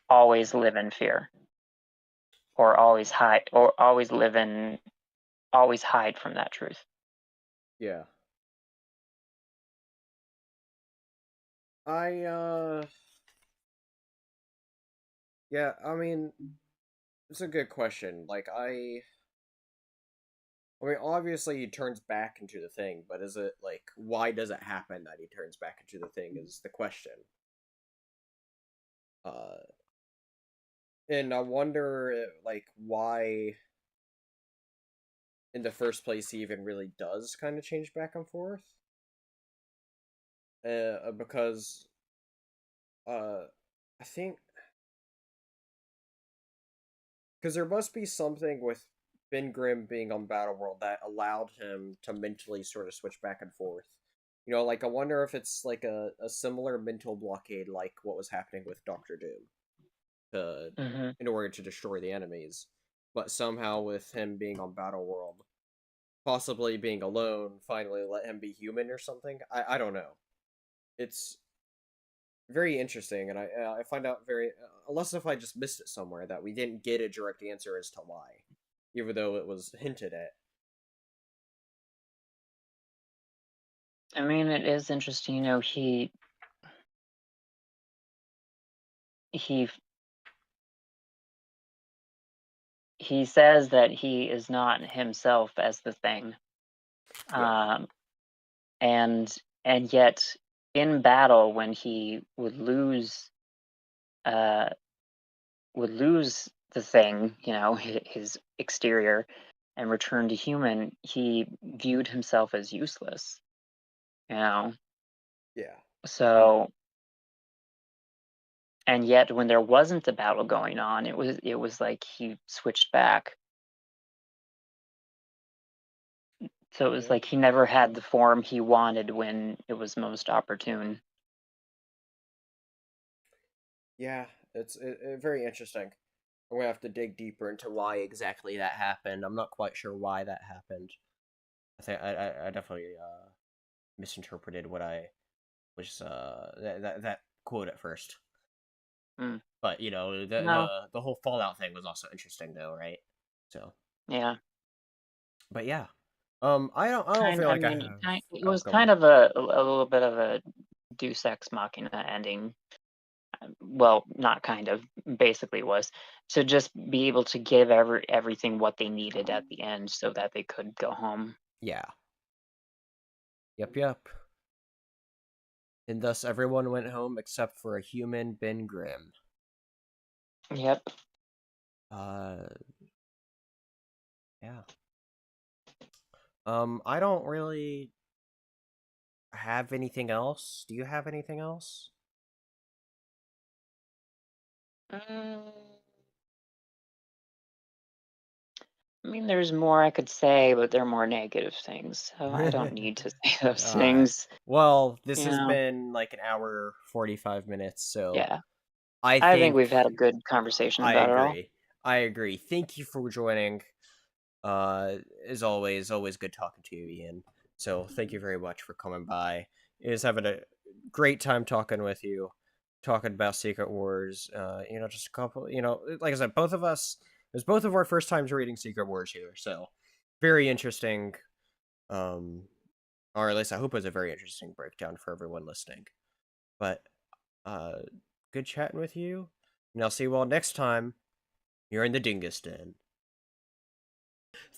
always live in fear, or always hide from that truth. Yeah. Yeah, I mean, it's a good question. Like, I mean, obviously he turns back into the thing, but is it, like, why does it happen that he turns back into the thing is the question. And I wonder, like, why in the first place he even really does kind of change back and forth. Because, I think, because there must be something with Ben Grimm being on Battleworld that allowed him to mentally sort of switch back and forth. Like, I wonder if it's like a similar mental blockade like what was happening with Doctor Doom in order to destroy the enemies. But somehow with him being on Battleworld, possibly being alone, finally let him be human or something. I don't know. It's very interesting, and I find out unless if I just missed it somewhere that we didn't get a direct answer as to why, even though it was hinted at. I mean, it is interesting, he says that he is not himself as the thing. Yeah. and yet in battle, when he uh, would lose the thing, his exterior, and return to human, he viewed himself as useless. You know, Yeah. so and yet when there wasn't a battle going on, it was like he switched back. So it was Yeah. like he never had the form he wanted when it was most opportune. Yeah, it's very interesting. I'm gonna have to dig deeper into why exactly that happened. I'm not quite sure why that happened. I think I definitely misinterpreted what I was that quote at first. Mm. But you know, No, the whole Fallout thing was also interesting though, right? So, yeah, but yeah, I don't feel I like I mean, have. it Oh, was go on. kind of a little bit of a Deus Ex Machina ending. Well, not kind of, basically was to just be able to give everything what they needed at the end so that they could go home. Yeah. Yep. Yep. And thus everyone went home except for a human Ben Grimm. Yep. Uh, yeah. I don't really have anything else. Do you have anything else? Mm, I mean, there's more I could say, but they're more negative things, so I don't need to say those Alright. things. Well, this You has know, been like an hour 45 minutes, so yeah. I I think think we've had a good conversation I about it all. agree. I agree. Thank you for joining. As always good talking to you, Ian. So thank you very much for coming by. It was having a great time talking with you, talking about Secret Wars. Just a couple. Like I said, both of us. It was both of our first times reading Secret Wars here, so very interesting. Um, or at least I hope it was a very interesting breakdown for everyone listening. But uh, good chatting with you, and I'll see you all next time. You're in the Dingus Den.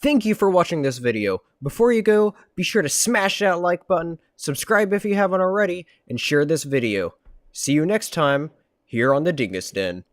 Thank you for watching this video. Before you go, be sure to smash that like button, subscribe if you haven't already, and share this video. See you next time, here on the Dingus Den.